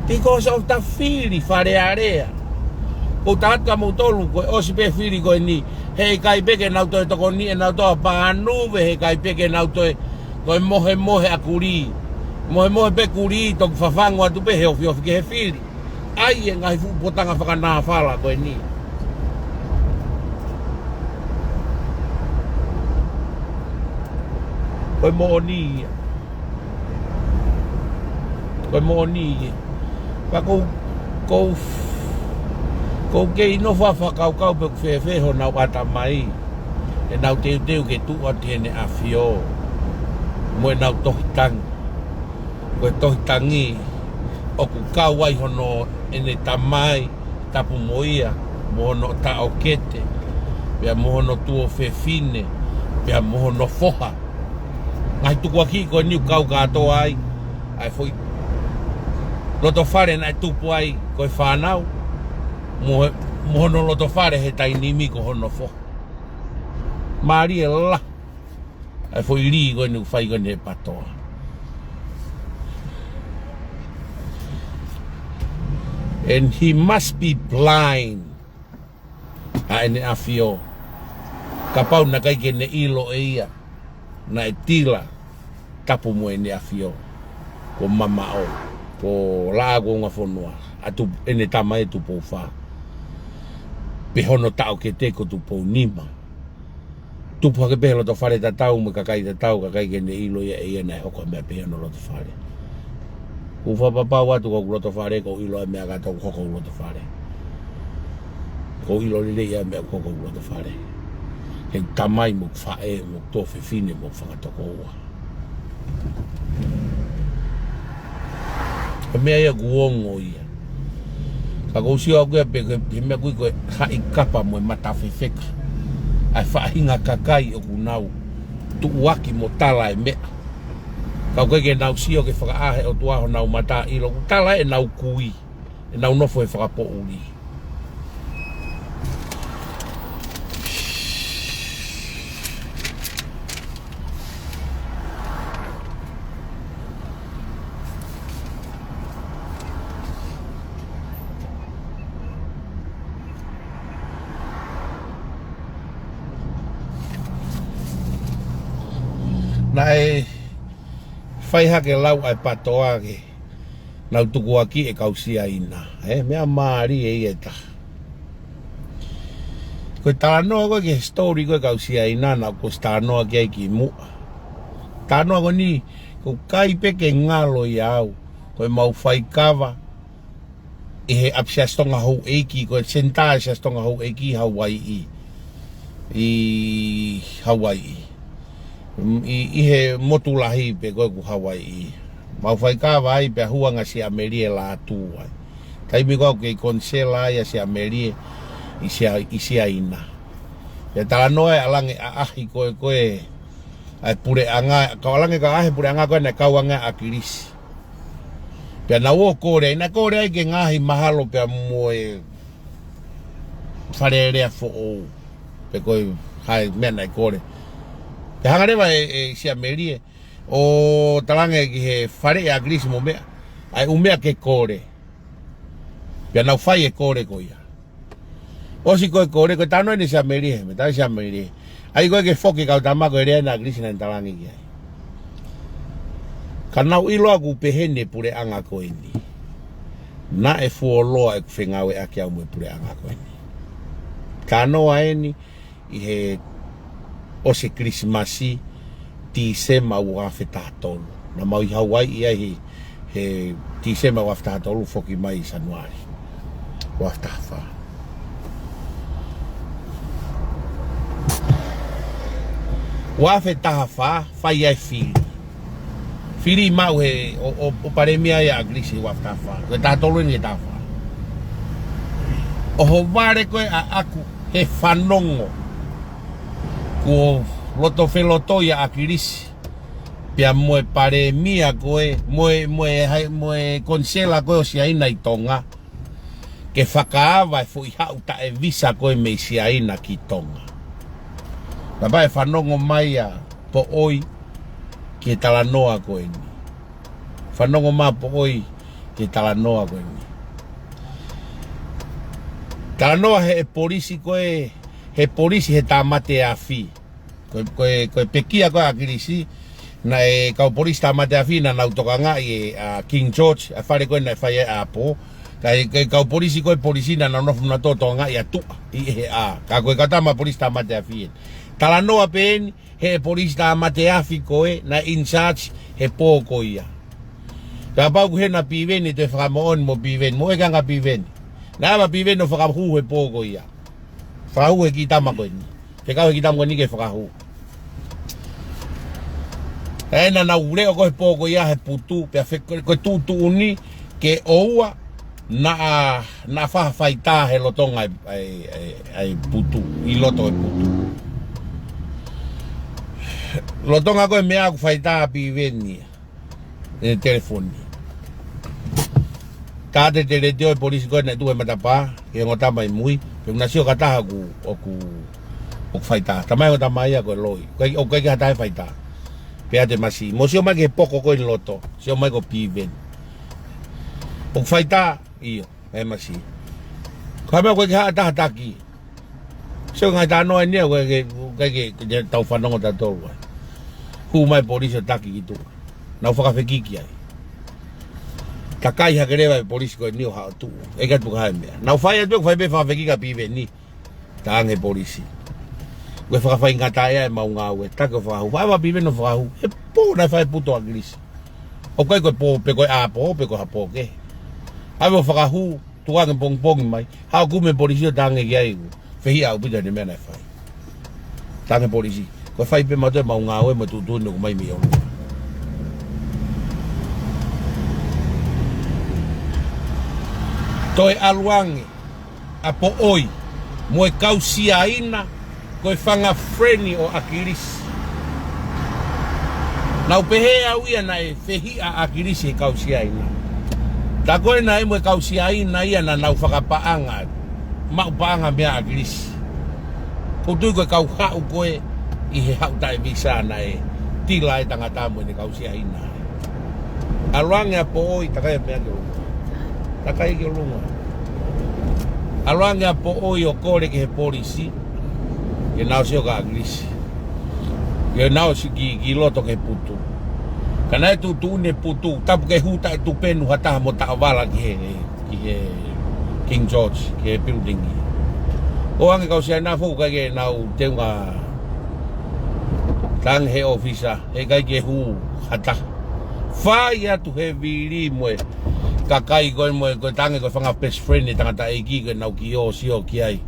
Because of the fili whare area. Ko tahat ka mo tolu ko osi pe fili ko ni he kai peke nau to toko ni nau to panu he kai peke nau to ko mohe akuri mohe pe kuri to fafango tu pe he of ke fili ai ngai fu potanga fakana fala ko ni ko mo'oni pa ko ke ino whakau pe whewheho nau atamai. E nau teu ke tu o tene afio. Mo e nau tohitangi. Ko e tohitangi o ku kawai hono ene tamai tapu moia. Mo hono ta o kete. Pea mo hono tuo whewhine. Pea mo hono foha. Ngai tuku aki ko niu kau kato ai. Ai foi. Loto whare nai tupu ai ko e whanau. Mohono loto whare he tainimi ko hono fo. Maari e la. Ai fo i ri koe ni whai koe ni he patoa. And he must be blind. A ene afio. Ka pau na kai ke ne ilo'i ia. Na e tila. Tapu mo ene afio. Ko mama'o. Ko lago ngafonua. Atu ene tamai tu pou wha. Pehono tau ke te ko tu pou nima. Tupu hake pehelo to whare ta tau me kakai ta tau kakai ke ne ilo'i e ia nei hoko mea pehono lo to whare. Ufa papa watu ko loto fare ko ilo'i mea gato ko loto fare. Ko ilo'i le ia mea ko loto fare. He tamai mo fae mo tofe fine mo fakatokanga'i. Mea ia guongo ia. Kako usio aku pe mea kui ko hai kapa mo matafefeka. Ai whaahinga kakai o kunau. Tu'aki mo tala e mea. Kau keke nau sio ke whakaahe o tuaho nau mata ilo. Tala e nau kui. E nau nofo e whakapo'oni. Nai fai hake lau ai patoa ke nau tuku aki e kausia ina. Mea maari e ieta. Koe tānoa koe ke story koe kausia ina na ko tānoa ki ai ki mua. Tānoa ko ni ko kai peke ngalo i au. Koe mau fai kawa e he apsia stonga hou'eiki koe sentai sia stonga hou'eiki Hawaii. I Hawaii. I he motulahi pe koe ku Hawaii. Mau fai ka vai pe huanga si Amerie la atua. Kai mi koe ke konsela ia si Amerie isia ina. Ya tala noe alange ahi koe koe ai Pule'anga ka alange ka ahi Pule'anga koe na kauanga Akilisi. Pe na wo kore ina kore ai ke ngahi mahalo pe moe farerea fo o pe koe hai mena kore. Te hangarewa e si Amerie o talange ki he whare e Akilisi mo mea. Ai umea ke kore. Pia nau whai e kore ko ia. Osi koe kore, koe tano ene si Amerie, me tai si Amerie. Ai koe ke foki kau tamako e rea na Akilisi na talange ki ai. Ka nau ilo aku pehene Pule'anga ko ini. Na e fuoloa e kuwhi ngaue'aki au mo Pule'anga ko ini. Kanoa eni i he o se Krismasi ti se mau whawhetatolu. Na mau i Hawaii ia he ti se mau whawhetatolu foki mai i Januari. Whawhetawha. Whawhetawha, whai ai whiri. Whiri mau he o Palemia ia Akilisi whawhetawha. Koe tatolu ni e tawha. O ho ware koe a aku he whanongo. Ko loto wheloto ia Akilisi. Pia moe Palemia koe, moe konsela koe o siaina i Tonga. Ke whakaawa e fo i hau ta e visa koe me siaina ki Tonga. Papa e whanongo mai a po oi ki tala noa koe ni. Whanongo mai po oi ki tala noa koe ni. Tala noa he polisi koe, he polisi he tā mateaki'i. Koe pekia koe Akilisi, na e kau polisi tā mateaki'i na fakatokanga'i e King George, a whare koe na e whai e a po. Kau polisi koe polisi na nofu na totonga i a tua, i he a. Ka koe katama polisi tā mateaki'i. Tala noa pēni, he polisi tā mateaki'i koe, na in charge he pōko ia. Ka pauku he na piveni te fakamo'oni mo piveni, mo e kanga piveni. Na ama piveni o fakahou he pōko ia. Fakahou he ki tama koe ni. Ke kau he ki tama koe ni ke fakahou. Ena na ureo koe pōko ia he putu, pia koe tutu uni ke oua na whawhaita he lotonga ai putu, i loto e putu. Lotonga koe mea ku whaita piveni e telefoni. Kāte te re teo e polisi koe na tuwe matapā, ke ngotama i mui, pe unasio kataha ku whaita. Tamai ngotama ia koe loi, o koe ki hatahe whaita. Pea te masi, mo sio mai ke poko koe ni loto, sio mai ko piveni. O whaita, iyo, e masi. Koe mea koe ki hataha taki. Sio ngai tānoa nia koe ke tau whanongo tātou. Hu mai polisi o taki ki tua. Nau whakawhekiki ai. Ka kai hakerewa e polisi koe ni o hao tuu. E ka tuka hae mea. Nau whai atu whai pe whakawhekika pive ni. Ta ange polisi. Koe whakawhai ngata ea e mau ngau e. Take o whakahou. Whai wa pive no whakahou. E pō nai whai puto Akilisi. O kai ko po pe ko apo pe ko hapoke. Avo fakahou tuang pong mai. Ha ku me polisi tange gai. Fehi aupito de mena fai. Tange polisi. Ko fai pe mato mau ngawe mo tutu no mai mi o. Toi aluangi apo oi mo e kausiaina ko e fanga freni o Akilisi. Nau pehe au ia na e fehi a Akilisi e kausiaina. Ta koe na e mo e kausiaina ia na nau fakapa'anga. Mau pa'anga mea Akilisi. Putui koe kau hau koe i he hau tae visa na e tila e tangata mo e kausiaina. Aluangi apo oi takai mea ke lunga. Takai ke lunga. Aluangi apo oi o kore ke he polisi. Ke nao seo ka Akilisi. Ke nao si ki loto ke putu. Kana e tutu ne putu. Tapu ke huta e tupenu hataha mo ta'avala ki he King George, ki he building. O ange kau sia na fou kai ke nao teunga tang he ofisa. E kai ke hu hata. Fai atu he viri moe. Kakai koe moe koe tange koe whanga best friend e tangata e ki koe nau ki o sio ki ai.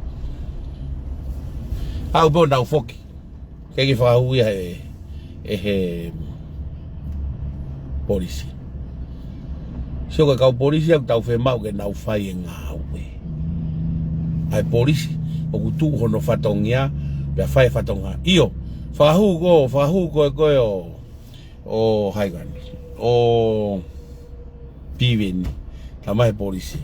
Hau po nau foki. Kei ki whakahui he polisi. Sio koe kau polisi au tau whemau ke nau whai e ngāwe. Ai polisi, o kutu hono whatongia, pia whai whatonga. Io, whakahu koe o haigani, o piweni, tamahe polisi.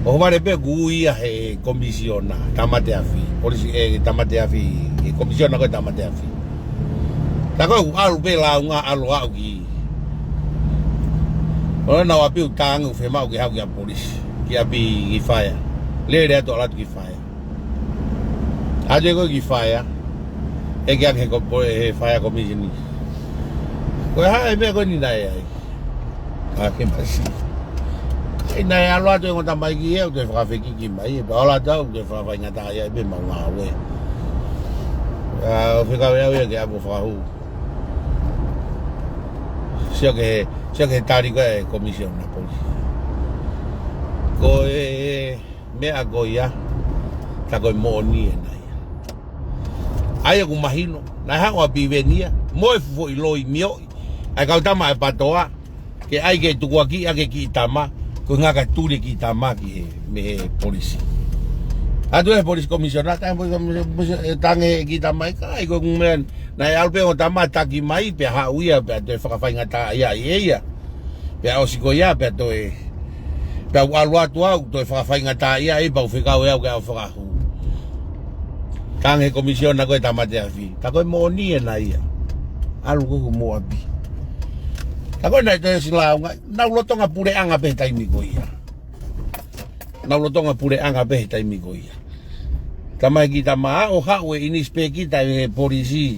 O wale pe kuia he komisiona, tamateafi, polisi tamateafi, he komisiona koe tamateafi. Ta koe alu pe launga alu au ki. Ona na wapi utangu whemau ki hau ki a polisi, ki api ki whaia. Lere ato alatu ki whaia. Ajo koe ki whaia, e ki ake he whaia komisioni. Koe hae mea koe ni nai ai. Ake masi. E nai alo ato e ngota mai ki heo, te whakawheki ki mai. E pa ola tau, te whakawhai ngata ai ai pe mau ngā ue. O whikawe au e ke apo whakahou. Sio ke tari koe e komisiona na polisi. Ko e mea goia, ta koe mo'oni e nai. Ai ku mahino, nai hao a pivenia, moe fufo ilo'i mioi. Ai kau tama e patoa, ke ai ke tukuaki ake ki itama, ko ngaka turi ki itama ki me he polisi. Atu e polisi komisiona, tange ki itama kai ko ngumen, nai alpe o tama taki mai, pe hauia, pe atu e whakawhai ngata ia ia. Pe osiko ia, pe atu e, pe alu atu au, to e whakawhai ngata ia, e pau whikau e au ke au whakahou. Tange komisiona koe tamateafi, ta koe mo'oni e na ia. Alu kuku mo'api. Ta koe nai te silaunga, nau lotonga Pule'anga pe taimi ko ia. Nau lotonga Pule'anga pe taimi ko ia. Tamai ki tama o ha'ue inispe kita e polisi.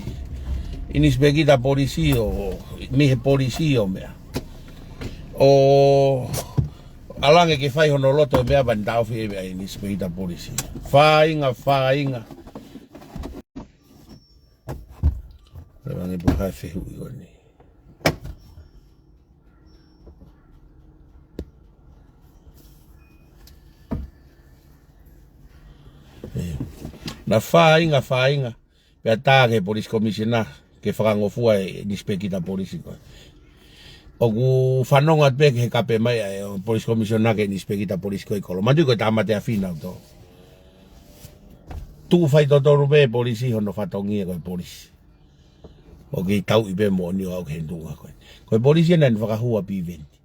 Inispe kita polisi o mihe polisi o mea. O alange ke fai hono loto mea ban tau fi e inispe kita polisi. Fainga. Levange buhai fehu i oni. Na fainga pe atake polisi komisiona ke whakangofua e nispe kita polisi koe. O ku whanonga pe ke kape mai o polisi komisiona ke nispe kita polisi koe kolo. Mandu koe tamate a whina to. Tu whai totoru pe polisi hono whatongi e koe polisi. O ke tau i pe mo'oni o au ke hentunga koe. Koe polisi ena ni whakahua piventi.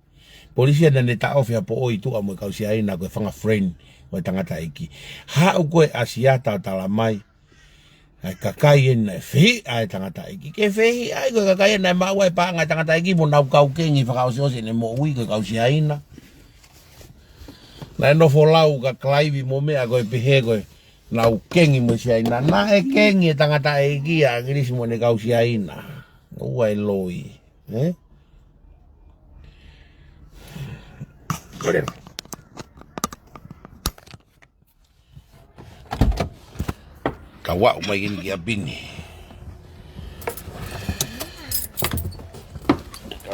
Polisi ena ne ta ofia po oi tu amo e kausi aina koe whanga friend o tangata iki. Hau koe asiata o tala mai. Ai kakai ena e whihi ai tangata iki. Ke whihi ai koe kakai ena e maau ai paanga tangata iki mo nau kau kengi whakaosi ne mo ui koe kausi aina. Na e nofo lau ka klaivi mo mea koe pehe koe nau kengi mo si aina. Na e kengi e tangata iki a Akilisi mo ne kausi aina. Ua e loi. Korera. Kawau mai gini ki a bini.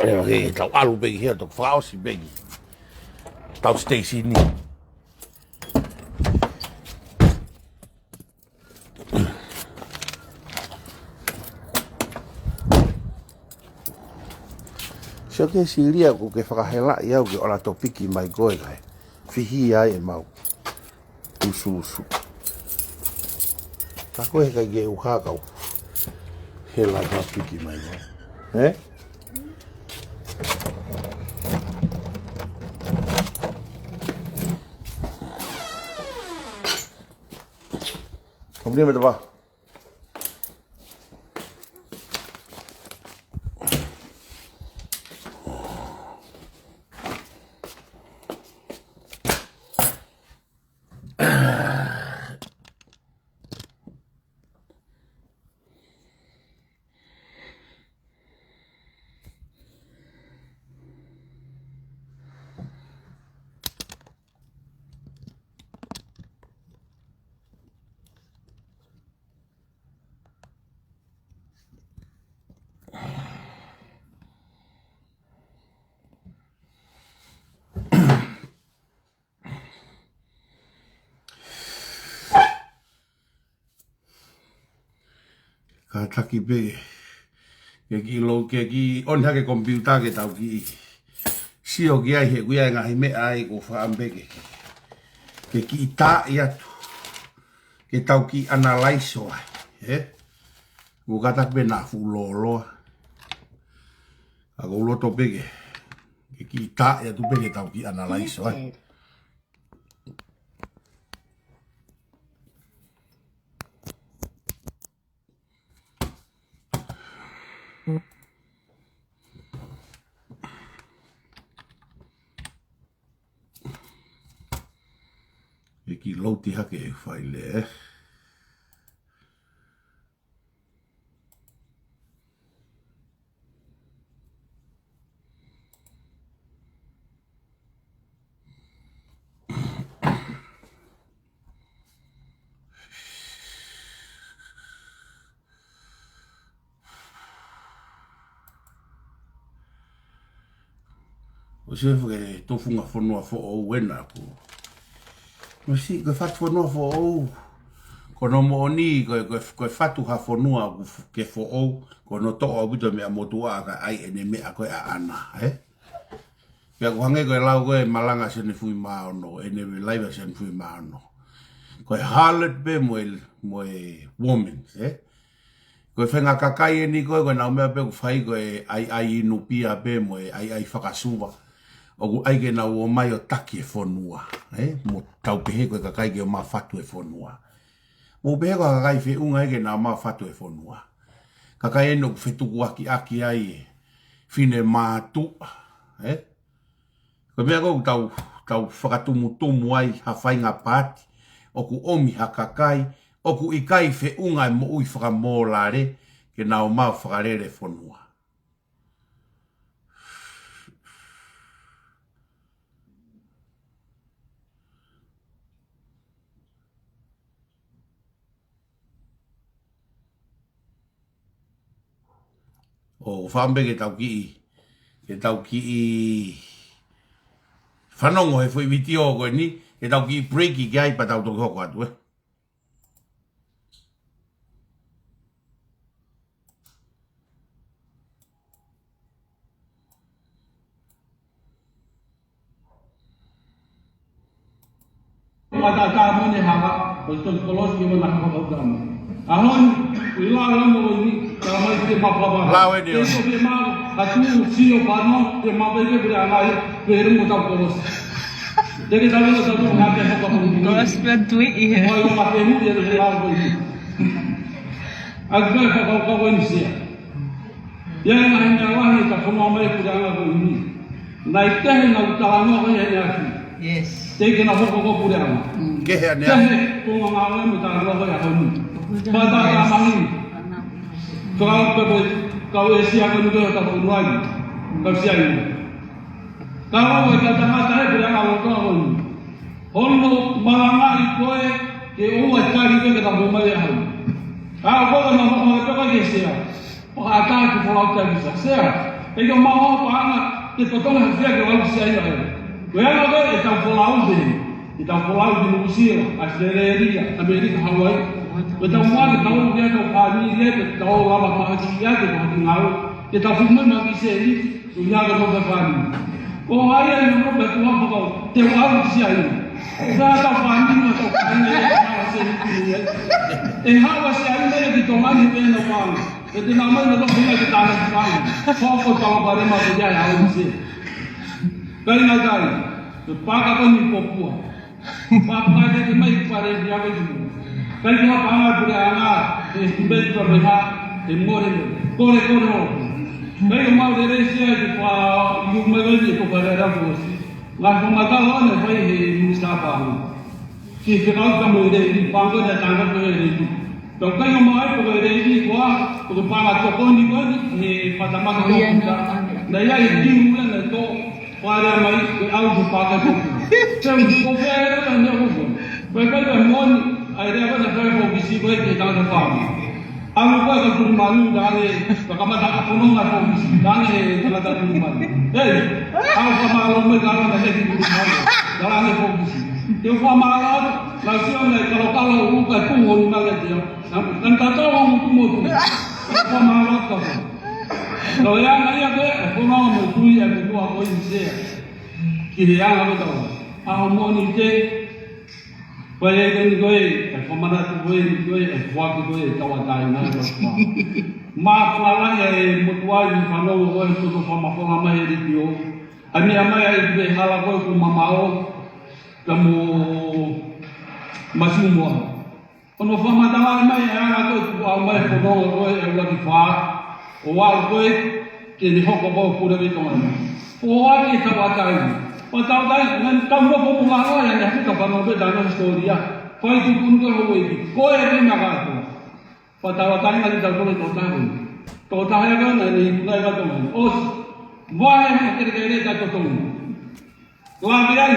He tau alu begi hea tok whaosi begi. Tau Stacy ni. Sio ke siria ko ke whakahela iau ke ora topiki mai goe kai. Whihi ai e mau. Usu. Ta koe kai ge uhakau. Hela topiki mai goe. Kemudian berapa? Ka taki be ke kilo ke ki on ha ke computer ke tau ki sio ki ai he kuia nga me ai ko fa ambe ke ki ta ia ke tau ki analyze o ko kata be na fulolo a ko lo to be ke ki ta ia tu be ke tau ki analyze o ki lauti hake e whai le. O se whake tofunga whanua fo o wena ko. Masi ko fakfonua fo o kono mo'oni ko fatu ha fonua ke fo o kono to aupito me motua ka ai ene me ko ana ya ko hange ko lau ko malanga se ne fui maau no ene live se ne fui maau no ko halet be mo woman ko fenga kakai ni ko na me be ko fai ko ai no pia be mo ai fakasuva o ai ke na o mai o taki e fonua mo tau pehe ko kakai ke o ma fatu e fonua mo pehe ko kakai fe unga ke na ma fatu e fonua kakai no fetu aki ai fine matu ko me ko tau fakatumutumu ai ha fainga pati o ku omi ha kakai o ku ikai fe unga mo ui fakamolare ke na o ma fakarere fonua o whambe ke tau ki whanongo he fui vitio koe ni ke tau ki breaki ki ai pa tau toki hoko atu Kata kamu ni haka, betul polos kita nak kau kamu. Ahon, ilah kamu ni kamu itu apa? Lawe dia. Itu memang aku sio pano, dia mampu dia berangai, beru mutam polos. Jadi kalau kita tu nak apa kamu? Polos berdui iya. Kalau kamu ini dia berangai begini. Agar kau ini sia. Yang hanya wahai fakama'opo'opo berangai begini. Naik teh nak utahango kau yang lagi. Yes. Teke na hoko ko pule'anga. Kehe ane Kehe ko ngaue'aki mo tala ko ya honu. Bata ka mangi. Kau esia ko nuko ta ko nuai. Kau sia ini. Kau ko ta mata he pule'anga ko to honu. Honu malanga ikoe ke o atari ke ta mo mai honu. Kau ko na mo ka ka sia. Pakata ko ko ta bisa sia. e ko maau paanga te kotonga fia ke walu sia ina ko ya no e tau folau de e tau folau de Nusia Australia Amerika Hawaii ko tau mani tau dia tau kami dia tau lama mahasia ke ngau ke tau fumo ma ki se ni ko ya ko no fami ko ai no ba ko ko te walu sia ina sa tau fami no tau kami ma se ni e hawa sia ina ki tomani pe no fami e nama no fina ki tala fami ko tau pare ma ko ya au se kai na kai to paga ko ni popua papa de mai pare dia ke kai ha panga pule'anga e stibet ko ha e more kore kai mau de sia ki pa yu mai ko pare ra ko si la ko mata ho ne fai he mustafa ki ke ka ka mo de ni pa ko da tanga ko de to kai mau ai ko de ni ko panga to ni he patama ko na ya di mu na to para mai au de paga ko tem ko fere na ne ko vai vai mon ai re ba na ko bisi ko ke ta na fa ang ko ka ku malu dale ka ma ta ko no na ko bisi dale ta ta ku malu ei au ka ma lo me ka na ne ku malu dale ko bisi te fa ma la sio ne ka lo u ka ku ho ni ma ga ti kan ta ta wa mu mo tu fa ma lo ka lo ya na ya ke ko ma mo tu ya ku ko ko se ki ya ga ko a mo ni te pa ye ke ni ko e fa ma na tu ko e fa ko e ta wa ta na ko ma pa la ye mo tu ai fa no ko e to fa ma ko ma ye ri yo ani ama ya be hala ko ku ma maau ka mo masumo ono fa ma ta ma ya ko ku a ma ko no ko e wa ki fa o wa ko ke ni hoko ko ku de to ma o wa ki ta wa ta o ta ta nan ta mo ko ma ho ya ne ka pa no be da no historia ko i ku kun ko ho ko e be na ka ko pa ta wa ta ni ta ko to ta ya ga na ni na ga to o wa he ke ke ta to la bi ai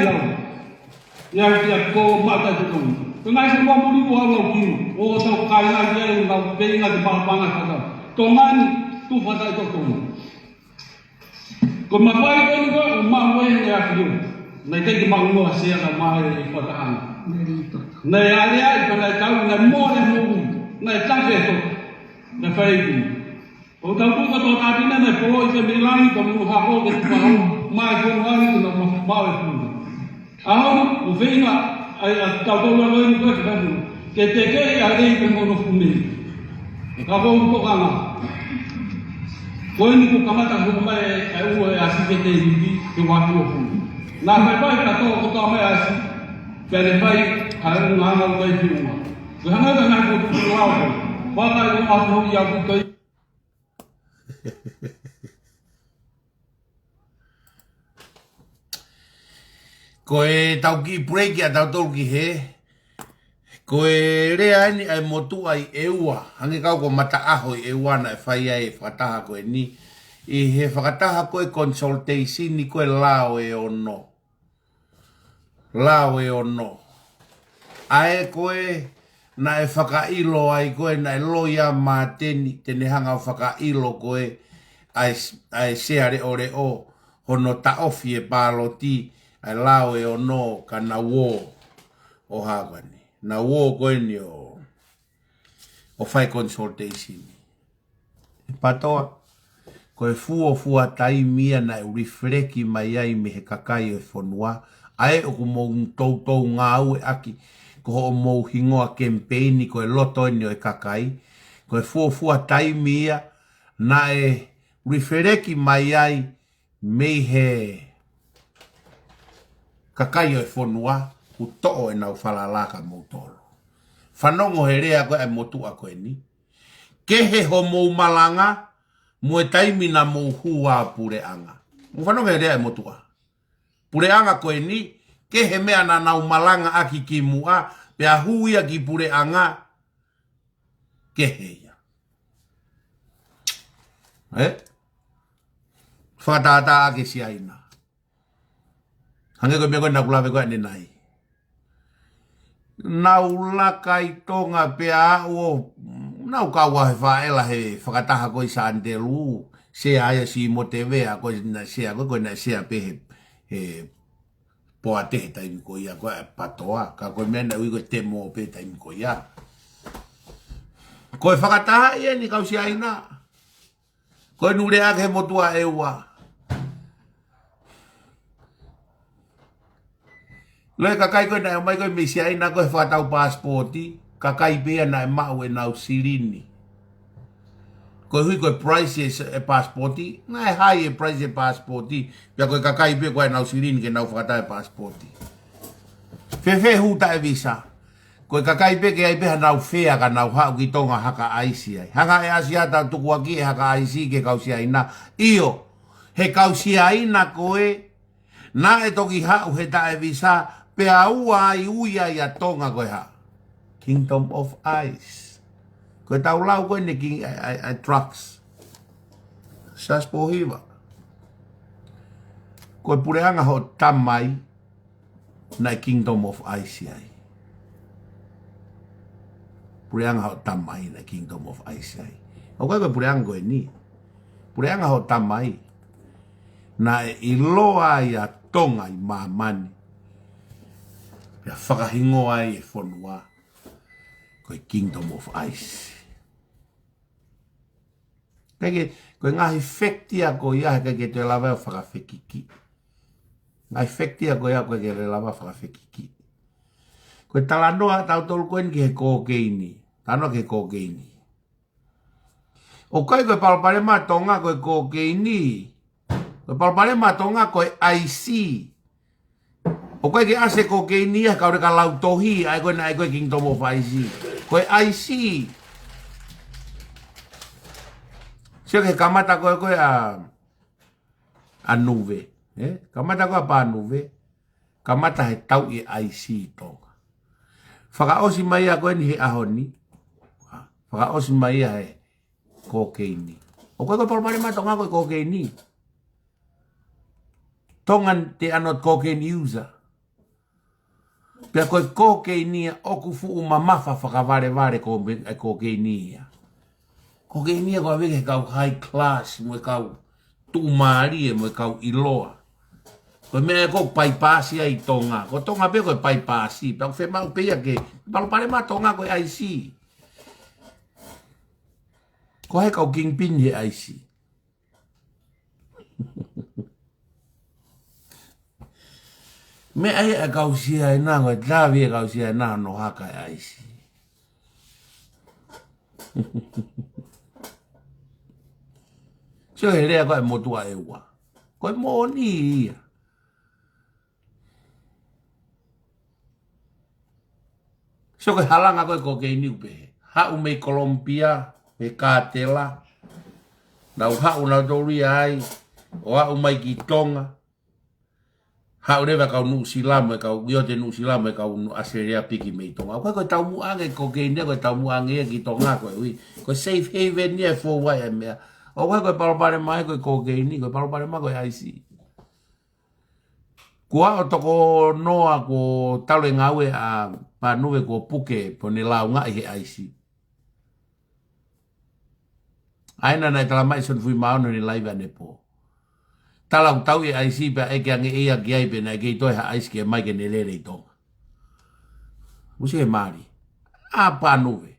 ya ko ma ta to ko ngai ko mo ni ko wa ki o ta ka na ya na be na ba ba na ka to man tu fa ta to ko ma pai ko ma we ya ki na ke ki ma ngo se ka ma e ko ta an na ya ya ko na ta na mo ne mo na ta ke to na fai ki o ta ku ko ta ti na ko se mi lang ko mo ha ko ke pa ma ko wa ni na mo ma we ku a ho o ve na ai ta ko lo ni ko ka ni ke te ke ya de ko no fu mi ka bo ko ka na ko ni ko kamata ko mai ai u asi ke te ni ke wa ko fu na mai pai ka to ko ta mai asi ke ne pai ka na na ko ai fu ma ko ha na na ko tu wa ko wa ka yo a no ya ku kai ko e tau ki break ya tau tol ki he ko e rea ni ai motu ai eua hange kau ko mata aho e eua na e whai ai whakataha ko e ni i he whakataha ko e consultation ni ko e lao e ono ae ko e na e whakailo ai ko e na e loia mā tene hanga whakailo ko e ai seare ore o hono taofi e pāloti ai lao e ono ka na wo o hawani na wo ko ni o fai consultation patoa ko e fua tai mia na e refleki mai ai me he kakai e fonua ai o ko mo tou ngaue'aki ko ho mo hingoa campaign ko e loto ni e kakai ko e fua tai mia na e refleki mai ai me he kakai e fonua u to'o e nau whalalaka mo tolo. Whanongo he rea koe e motu a koe ni. Ke he ho mou malanga, mo e taimi na mou hua pule'anga. Whanongo he rea e motu a. Pule'anga koe ni, ke he mea na nau malanga aki ki mua, pe a huia ki pule'anga, ke he ia. Whakatata ake si aina. Hange koe mea koe nakulawe koe ane nai. Nau lakai tonga pea o nau kawa he whaela he whakataha koe sa andelu sea aia si mo te vea ko na sea ko na sea pe po ate tai ko ia ko patoa ka ko mena ui ko te mo pe tai ko ia ko fakata ia ni ka sia ina ko nure ake mo tua ewa le kakai ko na mai ko mi sia ina ko fakatau passporti kakai pe na maau na usilini ko hui ko prices e passporti na hai e price e passporti ya ko kakai pe ko na usilini ke na fakata e passporti fe huta e visa ko kakai pe ke ai pe na fea ka na ha ki tonga haka aisi ai haka e asiata tu ko ki haka aisi ke kausia ina io he kausia ina ko e na e toki ha he ta e visa pe aua ai uia ya tonga ko ha Kingdom of Ice ko tau lau ko ni king trucks Siaosi Pohiva ko Pule'anga ho tamai na Kingdom of Ice ai Pule'anga ho tamai na Kingdom of Ice ai o ko Pule'anga ko ni Pule'anga ho tamai na ilo'i ya tonga i mamani ya fakahingo ai e fonua ko Kingdom of Ice keke ko ngahi fektia ko ia keke te lava fakafekiki ngai fektia ko ia ko ke lava fakafekiki ko talanoa tau tol ko ke koke ini tano ke koke ini o kai ko Palemia tonga ko koke ini ko Palemia tonga ko IC o kai ke ase koke ini ka ora ka lautohi ai ko na ai ko Kingdom of Ice ko IC Sio que kamata ko a nuve, kamata ko pa nuve, kamata he tau i IC tonga. Fakaosi mai ko ni he ahoni. Fakaosi mai he kokeini. O ko Palemia tonga ko kokeini. Tongan te anot kokeini user. Pia ko kokeini o ku fu mamafa fakavare ko kokeini. Kokeini ko ave ke kau high class mo kau tu mari mo kau ilo'i. Ko me ko pai pasi ai tonga. Ko tonga pe ko pai pasi, pa fe mau pe ke Palemia tonga ko IC. Ko he kau kingpin he IC. Me ai a kau sia na ko lave'i kau sia na no haka IC. Sio he rea ko e motua e ua. Ko e mo'oni ia. Sio ko halanga ko e kokeini upe. Ha'u mei Colombia, me katela. Nau ha'u na dori ai. O ha'u mai ki Tonga. Ha'u rewa kau nu silamo e kau iote nu silamo e kau nu aserea piki mei Tonga. Ko tau muange kokeini ko tau muange ki Tonga ko e ui. Ko safe haven ia for wai e mea. O ko Palemia ko kokeini ko Palemia ko IC. Kua o toko noa ko talo ngaue a panuwe ko puke po ni launga i he IC. Aina na tala mai son fui maau ni live ane po. Tala tau i IC pa eke ange ea ki ai pe na ke ito ha IC ke mai ke ne lere i tonga. Musi he mari. A panuwe.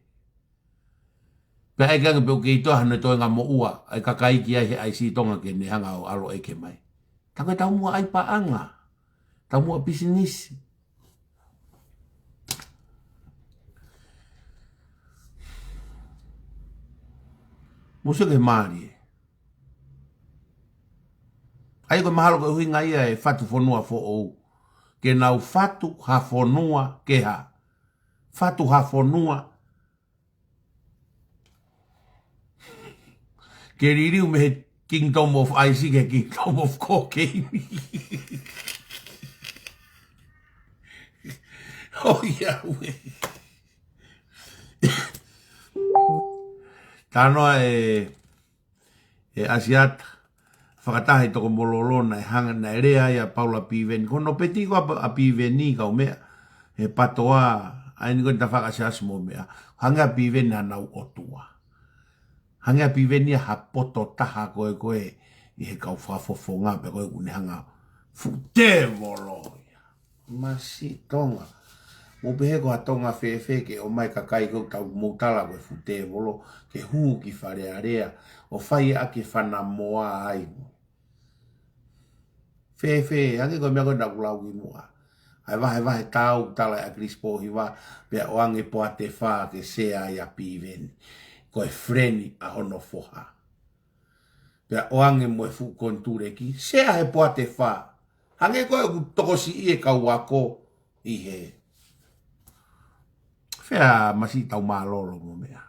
Pe ai kanga pe ke ito hana to nga mo ua ai kakai ki ai he IC tonga ke ne hanga o alo eke mai. Taka tau mua ai paanga. Tau mua business. Musi ke mari. Ai ko mahalo ko hui ngai e fakafonua fo o. Ke nau fakafonua ke ha. Fakafonua ke ririu me Kingdom of Ice ke Kingdom of Kokeini. Oh yeah, we. Tano asiat fakatahi toko Malolo na hanga na rea ya Paula piven. Kono peti ko a piveni ka mea he patoa ai ni ko ta fakasias mo mea. Hanga piven na nau otua. hanga pivenia ha poto taha koe i he kau whafofonga pe koe kune hanga futevolo masi tonga mo pehe ko atonga fefe ke o mai kakai ko tau moutala koe futevolo ke hu ki whare area o whai ake whana moa ai fefe hangi koe mea koe nakulau ki mua ai vahe tau tala Akilisi Pohiva pe oange po te wha ke sea ia piveni koe freni a hono foha pe oange mo e fu kontureki sea he po te wha hange koe ku tokosi i e kau ako i he fea masi tau malolo mo mea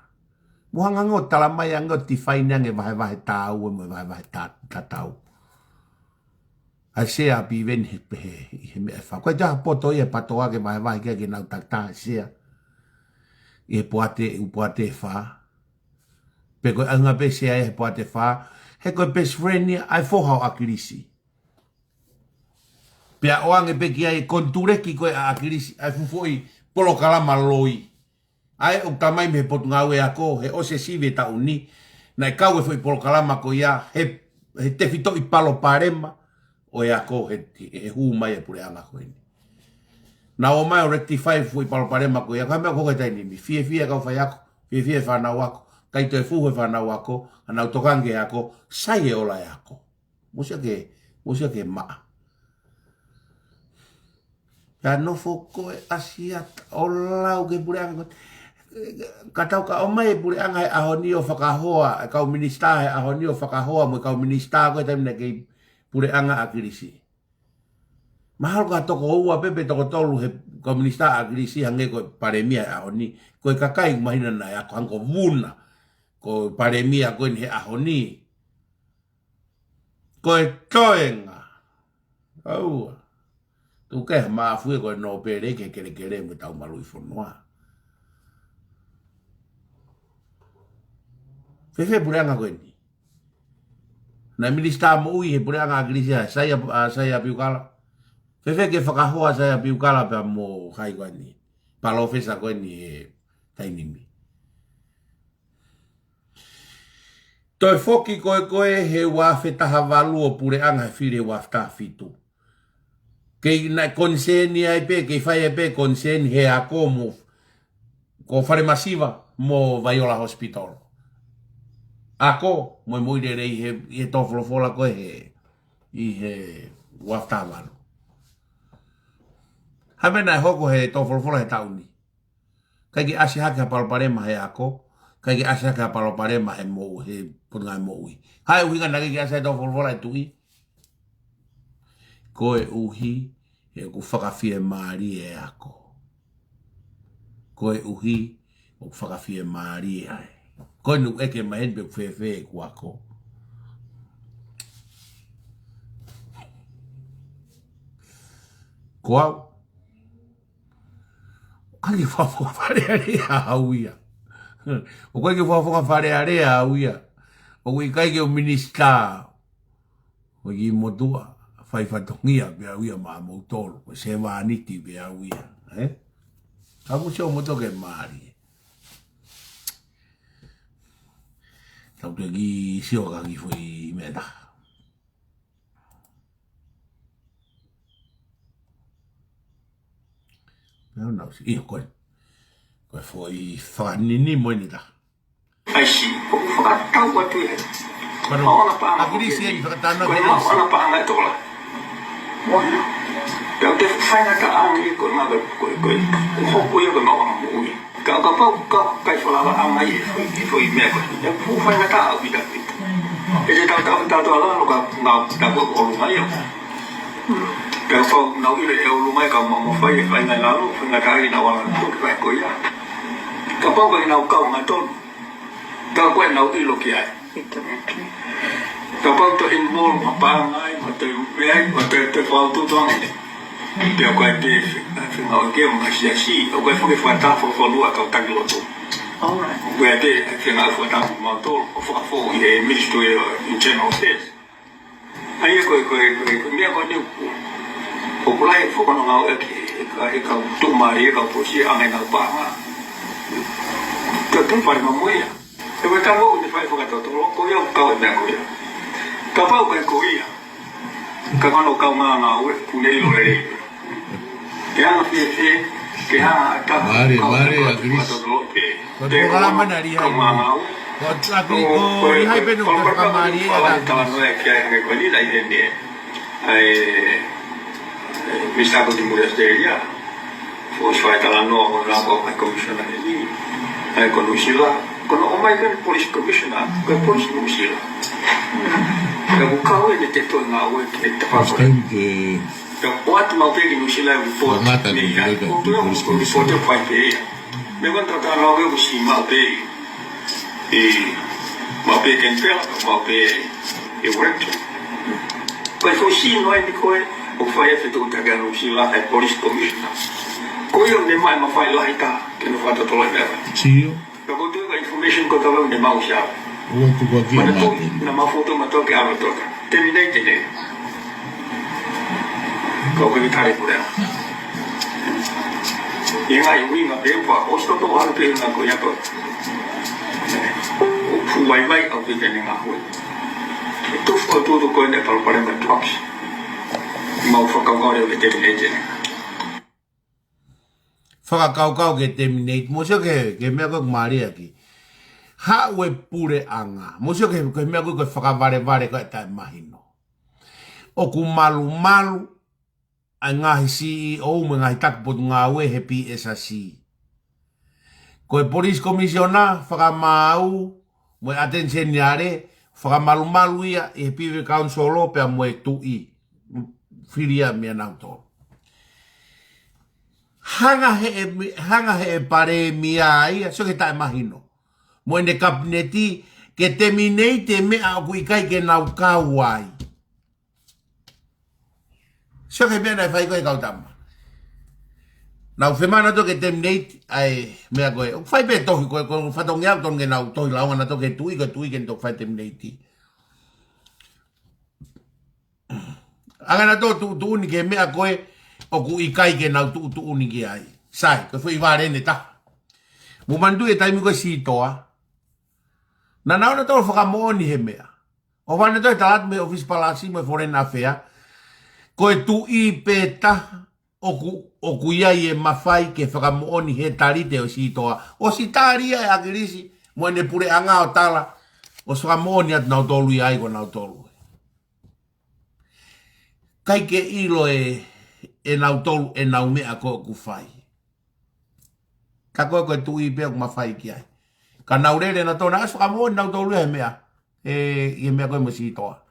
muhanga ngo tala mai ango ti whainange vahe tau mo vahe tatau ai sea piveni he pehe i he mea wha koe jaha poto i e patoa ke vahe ke nau tata sea i he po te wha pe koe anga pe sea e he po te wha he koe best friend ni ai fohau Akilisi pe a oange pe ki ai kontureki koe a Akilisi ai fufoi polo kalama lo'i ai o tamai me potu ngaue'ako he ose sive ta uni na kau e foi polo kalama ko ia he te fito i palo parema o e ako he hu mai e Pule'anga ko ni na o mai o rectify foi palo parema ko ia ka me ko ta ni mi fie ka fai ako fie fa na wako kai te fu fa na wako ana autokange ako sai e ola ako musia ke ma ya no foko asia ola o ke Pule'anga katau ka o mai Pule'anga a honi o fakahoa ka o minista a honi o fakahoa mo ka o minista ko ta mena ke Pule'anga Akilisi mahal ka toko ua pepe toko tolu he ka minista Akilisi hange ko Palemia a honi ko kakai mahina na ya ko hanko vuna ko Palemia ko ni a honi ko toenga au tu ke ma fu ko no pere ke kere mo tau malu fonua fefe Pule'anga ko ni na minista mo ui he Pule'anga Akilisi saya piukala fefe ke fakahou saya piukala pa mo hai ko ni palofesa ko ni tainimi toi foki koe he wafe taha valu o Pule'anga fire wafta fitu ke na konseni ai pe ke fai pe konseni he ako mo ko fare masiva mo Vaiola hospital ako mo ire he tofolofola ko he i he wafta valu hamena hoko he tofolofola he tauni kai ki asi haka palparema he ako kai ki asi haka palparema he mo he punga mo ui hai uhinga na ki asi tofolofola he tui koe uhi e ku fakafie mari e ako koe uhi o fakafie mari ai koe nu eke mahen be fefe ku ako koau ali fafo fare area auia o koe ke fafo fare area auia o ikai ke o minista o i motua fai fatongia be auia ma moutolo o se vaniti be auia Kamu sio moto ke mari tau te gi sio ka gi foi meta não io koe foi fanini moinita ai si fa tau wa tu pero Akilisi e fakatana ko na ona pa nga to la Kau te whainga ka angi ko nga ko hopo ia ko nga wanga mui. Kau ka pau kai whalawa anga i fwoi mea ko. Ia fu whainga ka au pita pita. E se tau ala no ka nga ko olunga ia. Kau pau nga ule e olunga ka mamo whai e whainga lalo. Whainga ka i na wala tuki whae ko ia. Kau pau ka i na ukau nga tonu. Kau koe na ilo ki ai. Kau pau to involve ma paangai, ma te upeai, ma te whau tutonga. Pia koe te ngaue'aki ma Siaosi o koe whuke whakatafo whanua kau tangi loto. Koe te whakatafo mautolo o whakafo i he Ministry of Internal Affairs. Ai koe mea koe ni o kulai whakano ngaue'aki e kau tumari e kau posi angai ngau pānga. Kau tūpari mamuia. E koe tamo ni fai fakatotolo ko ia kau e mea koe. Ka pau kai ko ia. Ka kano kau ngau'e punei lo e. Ke ana fie ke ha ka. Mare Akilisi. Ko pengalaman ari hai. Ko tapi ko hai penu ko kamari ada. Tala no e ke ai ko ni dai ni. Ai Mista ko di Mulia Fos fai tala no la ko commissioner ni. Ai ko Lucila, ko no mai kan police commissioner, ko police Lucila. Ka bukau e te to ngau'e ke te pa ko. Ka what mau pe ki Lucila report. Ni ya. Ko report fai pe. Me van tratar no que si mau pe. E mau pe ken pe, mau pe e work. Ko fo si no e ko o fai e to ta ga Lucila e police commissioner. Ko yo ne mai ma fai laita ke no fata to laita. Sim. Ka ko tu information ko talo ne mau sha. O tu ko ki na ma foto ma to ke alo to. Terminate ne. Ko ko ni tare pura. Yenga yui ma pe pa o sto to har pe na ko ya to. O fu vai au pe ne nga ho. Tu fo tu ko ne pa para ma trucks. Mau fakahou e terminate ne. Fakakau ke terminate mosio ke mea ko mari aki Pule'anga mosio ke mea ko fakavare ko ta mahino o ku malu anga si o me ngai tak pot ngawe happy esasi ko police commissioner fakama'opo'opo mo attention yare fakamalu ia e pive council pe mo tu'i filia me nauto hanga he Palemia ia so ke ta imagino mo ne kabineti ke terminate me a ikai ke nau kawai so ke bena fai ko kautama nau femana to ke terminate ai me a ko fai be to ko fatongia ton ke nau to la ona to ke tui ke to fai terminate agana to tu ni ke me a ko o ku ikai ke nau tu uni ki ai sai ko foi vare ne ta mo mandu e taimi ko si toa na na to fakamo'oni he mea o vane to talat me office palasi me foreign affair ko tu i peta o ku ia e mafai ke fakamo'oni he tarite o si toa o si taria Akilisi mo ne Pule'anga o tala o fakamo'oni at na tolu ai ko na tolu kai ke ilo'i e nau tolu e nau mea ko ku fai. Ka koe tu i peo ma fai ki ai. Ka nau rere na tona aso ka mo nau tolu e mea. E mea koe mo si toa.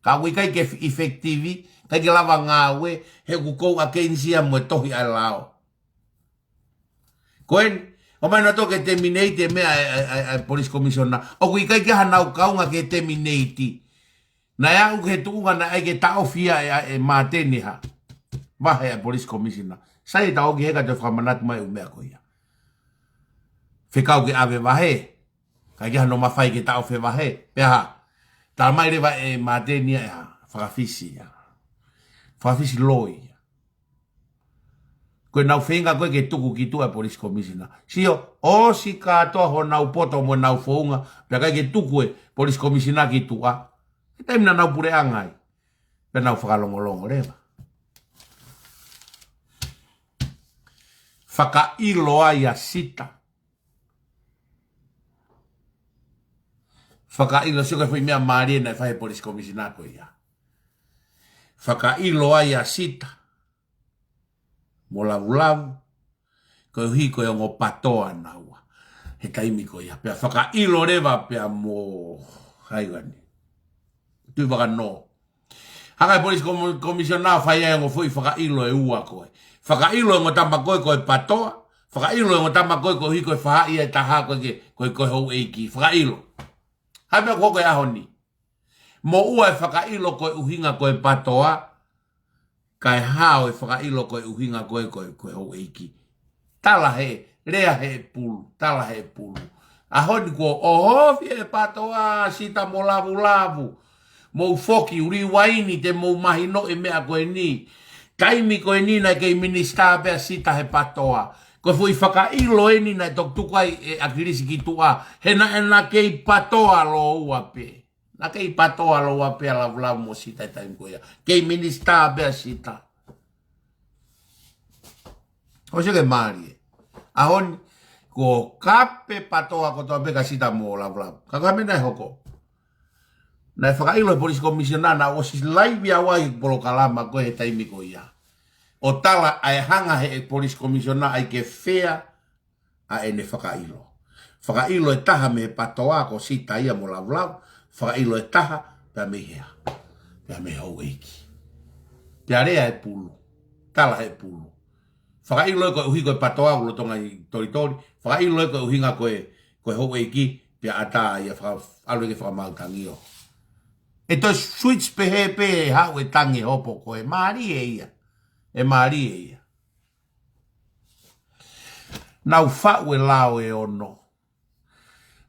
Ka ui kai ke effectivi, kai ke lava ngau'e, he ku kou a keinsia mo e tohi ai lao. Koen, o mai na to ke terminate mea police commissioner. O kui kai ke hanau kaunga ke terminate. Na ya u ke tuunga na ai ke tau fia e matene ha. Vahe a police commissioner. Sai ta oki heka te whamanat mai umea ko ia. Whikau ke ave vahe. Ka kia no mawhai ke tau whe vahe. Peha. Ta mai rewa e matenia e ha. Whakawhisi ia. Whakawhisi loi ia. Koe nau whenga koe ke tuku ki tua police commissioner. Sio, o si katoa ho nau poto mo nau whounga. Pea kai ke tuku e police commissioner ki tua. E taimina nau Pule'anga ai. Pea nau whakalongolongo rewa. Fakailo'i a sita. Fakailo'i suka foi mea maria na fai police commissioner ko ia. Fakailo'i a sita. Mo lavu. Ko hi ko ngo patoa naua. He taimi ko ia. Pea fakailo'i rewa pea mo haigani. Tu vaka no. Haka police commissioner fai ngo foi fakailo'i ua koe. Fakailo'i ngo tama koe koe patoa. Fakailo'i ngo tama koe koe hi koe whaai e taha koe hou'eiki. Fakailo'i. Hape koe ahoni. Mo ua e fakailo'i koe uhinga koe patoa. Kai hao e fakailo'i koe uhinga koe hou'eiki. Tala he. Rea he pulu. Tala he pulu. Ahoni koe ohofi e patoa. Sita mo lavu. Mo foki uri waini te mo mahino e mea koe ni. Taimi koe ni na kei minister pea sita he patoa. Ko fui whakailo eni na tok tukai e akilisi ki tua. Hena kei patoa lo uape. Na kei patoa lo uape ala vlau mo sita i taim koia. Kei minista bea sita. O se ke maari. Ahon, ko kape patoa ko toa beka sita mo la vlau. Kakame na hoko. Na whakailo e polisi komisiona na o sis laivi awai polo kalama ko he taimi koia. O tala ai hanga he polisi komisiona ai ke fea a ene whakailo. Whakailo e taha me patoa ko sita ia mo lavlau. Whakailo e taha pia me hea. Pia me hou'eiki. Pia rea e pulu. Tala e pulu. Whakailo e koe uhi koe patoa ulo tonga i toritori. Whakailo e koe uhinga koe hou'eiki. Pia ata ia alu ke whakamautangi o. E toi switch pe hau e tangi hopo koe. Maari e ia. E maari e ia. Nau whau e lao e ono.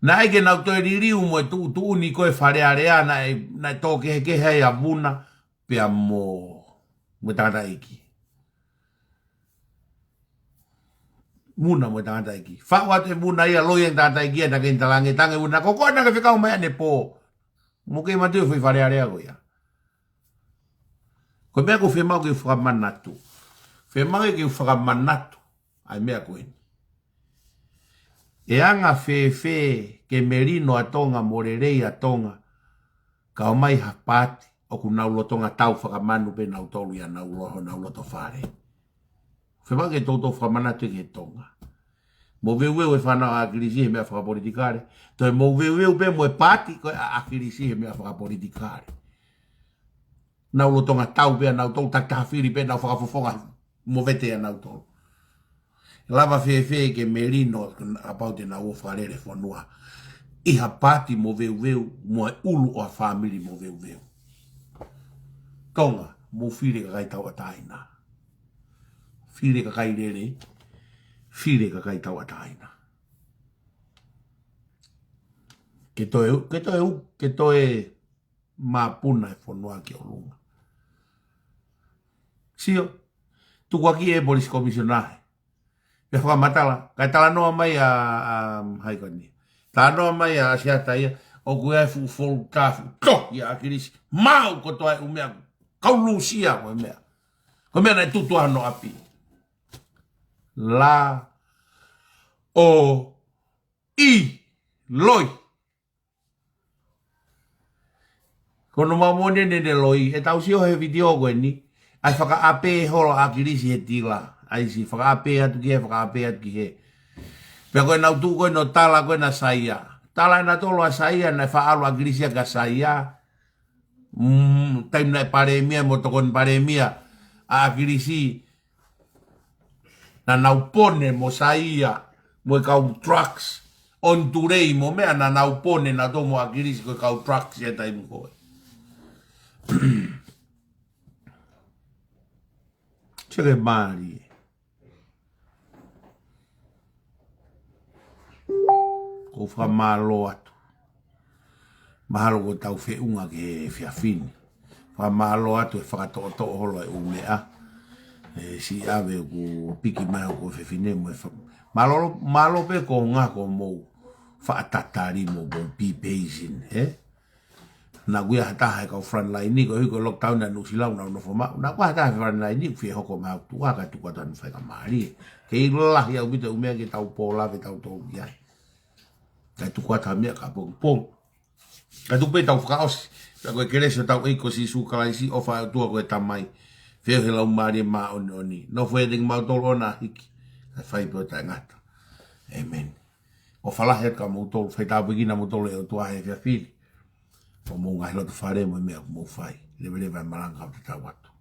Na eke nau toi ririu mo e tu uni koe wharearea na e tōke ke hei a muna pia mo tangata iki. Muna mo tangata iki. Whau atu e muna ia loia tangata iki e na kei talange tange una. Koko na ke whikau mai ane po. Mo kei matu e whi wharearea koe ia. Ko mea ko whemau ke whakamanatu. Whemau ke whakamanatu. Ai mea koe ni. E anga ke merino atonga morerei atonga. Ka o mai hapati. O ku naulo tonga tau whakamanu pe nau tolu ia naulo to whare. Whemau ke toto whakamanatu ke tonga. Mo veu e whanau a Akilisi he mea whakapolitikare. Toi mo veu pe mo e pati ko a Akilisi he mea whakapolitikare. Naulo tonga tau pea nau tolu taktahawhiri pe nau whakafofonga mo vete a nau tolu. Lava ke merino apaute na o wharere whanua. Iha pati mo veu mo e ulu o a family mo veu. Tonga mo whire ka kai tau ataina. Whire ka kai rere. Whire ka kai tau ataina. Ke toe mapuna e whanua ki o lunga. Sio, tukuaki e polisi komisionahe. Pe whakamatala, kai tala noa mai a haikoni. Tala noa mai a siata ia, o kue ai fulu kafu, toki a Akilisi, maau ko toa e umea, kaulusia ko mea. Ko mea nai tutu ano api. La, o, ilo'i. Kono mamone ne lo'i, e tau sio he video koe ni, ai whakaape holo Akilisi he tila. Ai si whakaape atu ki he, whakaape atu ki he. Pea koe nau tu koe no tala koe na saia. Tala na tolo a saia, na whaalu Akilisi ka saia. Taim na Palemia, mo tokon Palemia, a Akilisi. Na nau pone mo saia, mo kau trucks. On turei mo mea na nau pone na to mo Akilisi koe kau trucks e taim koe. Cheke maari. Ko whamalo atu. Mahalo ko tau whiunga ke whiawhini. Whamalo atu e whakatoto holo e umea. Si awe ko piki mai ko whiwhine mo e Malolo, malo pe ko ngā ko mou. Whaatatari mo bo pipeisin, Na kuia hataha e kau frontline ni, ko hiko lockdown na nusilau na unofoma. Na kua hataha frontline ni, whie hoko mau tuaka tukuatan whakamari. Kei lah ya ubita umea ke tau pola, ke tau tolu iai. Kai tukuatan mea ka pong. Kai tukupe tau whakaosi. Kai koe kereso tau eiko si sukalaisi, ofa tua koe tamai. Whio he lau maari maa oni. No whaeding mau tolu ona hiki. Kai whaipo tai ngata. Amen. O whalahe ka mau tolu, whaitau pekina mau tolu e o tuahe whiawhiri. O mō ngā hilo tu whare mo e mea mo whai. Lewe lewe maranga o te tau atu.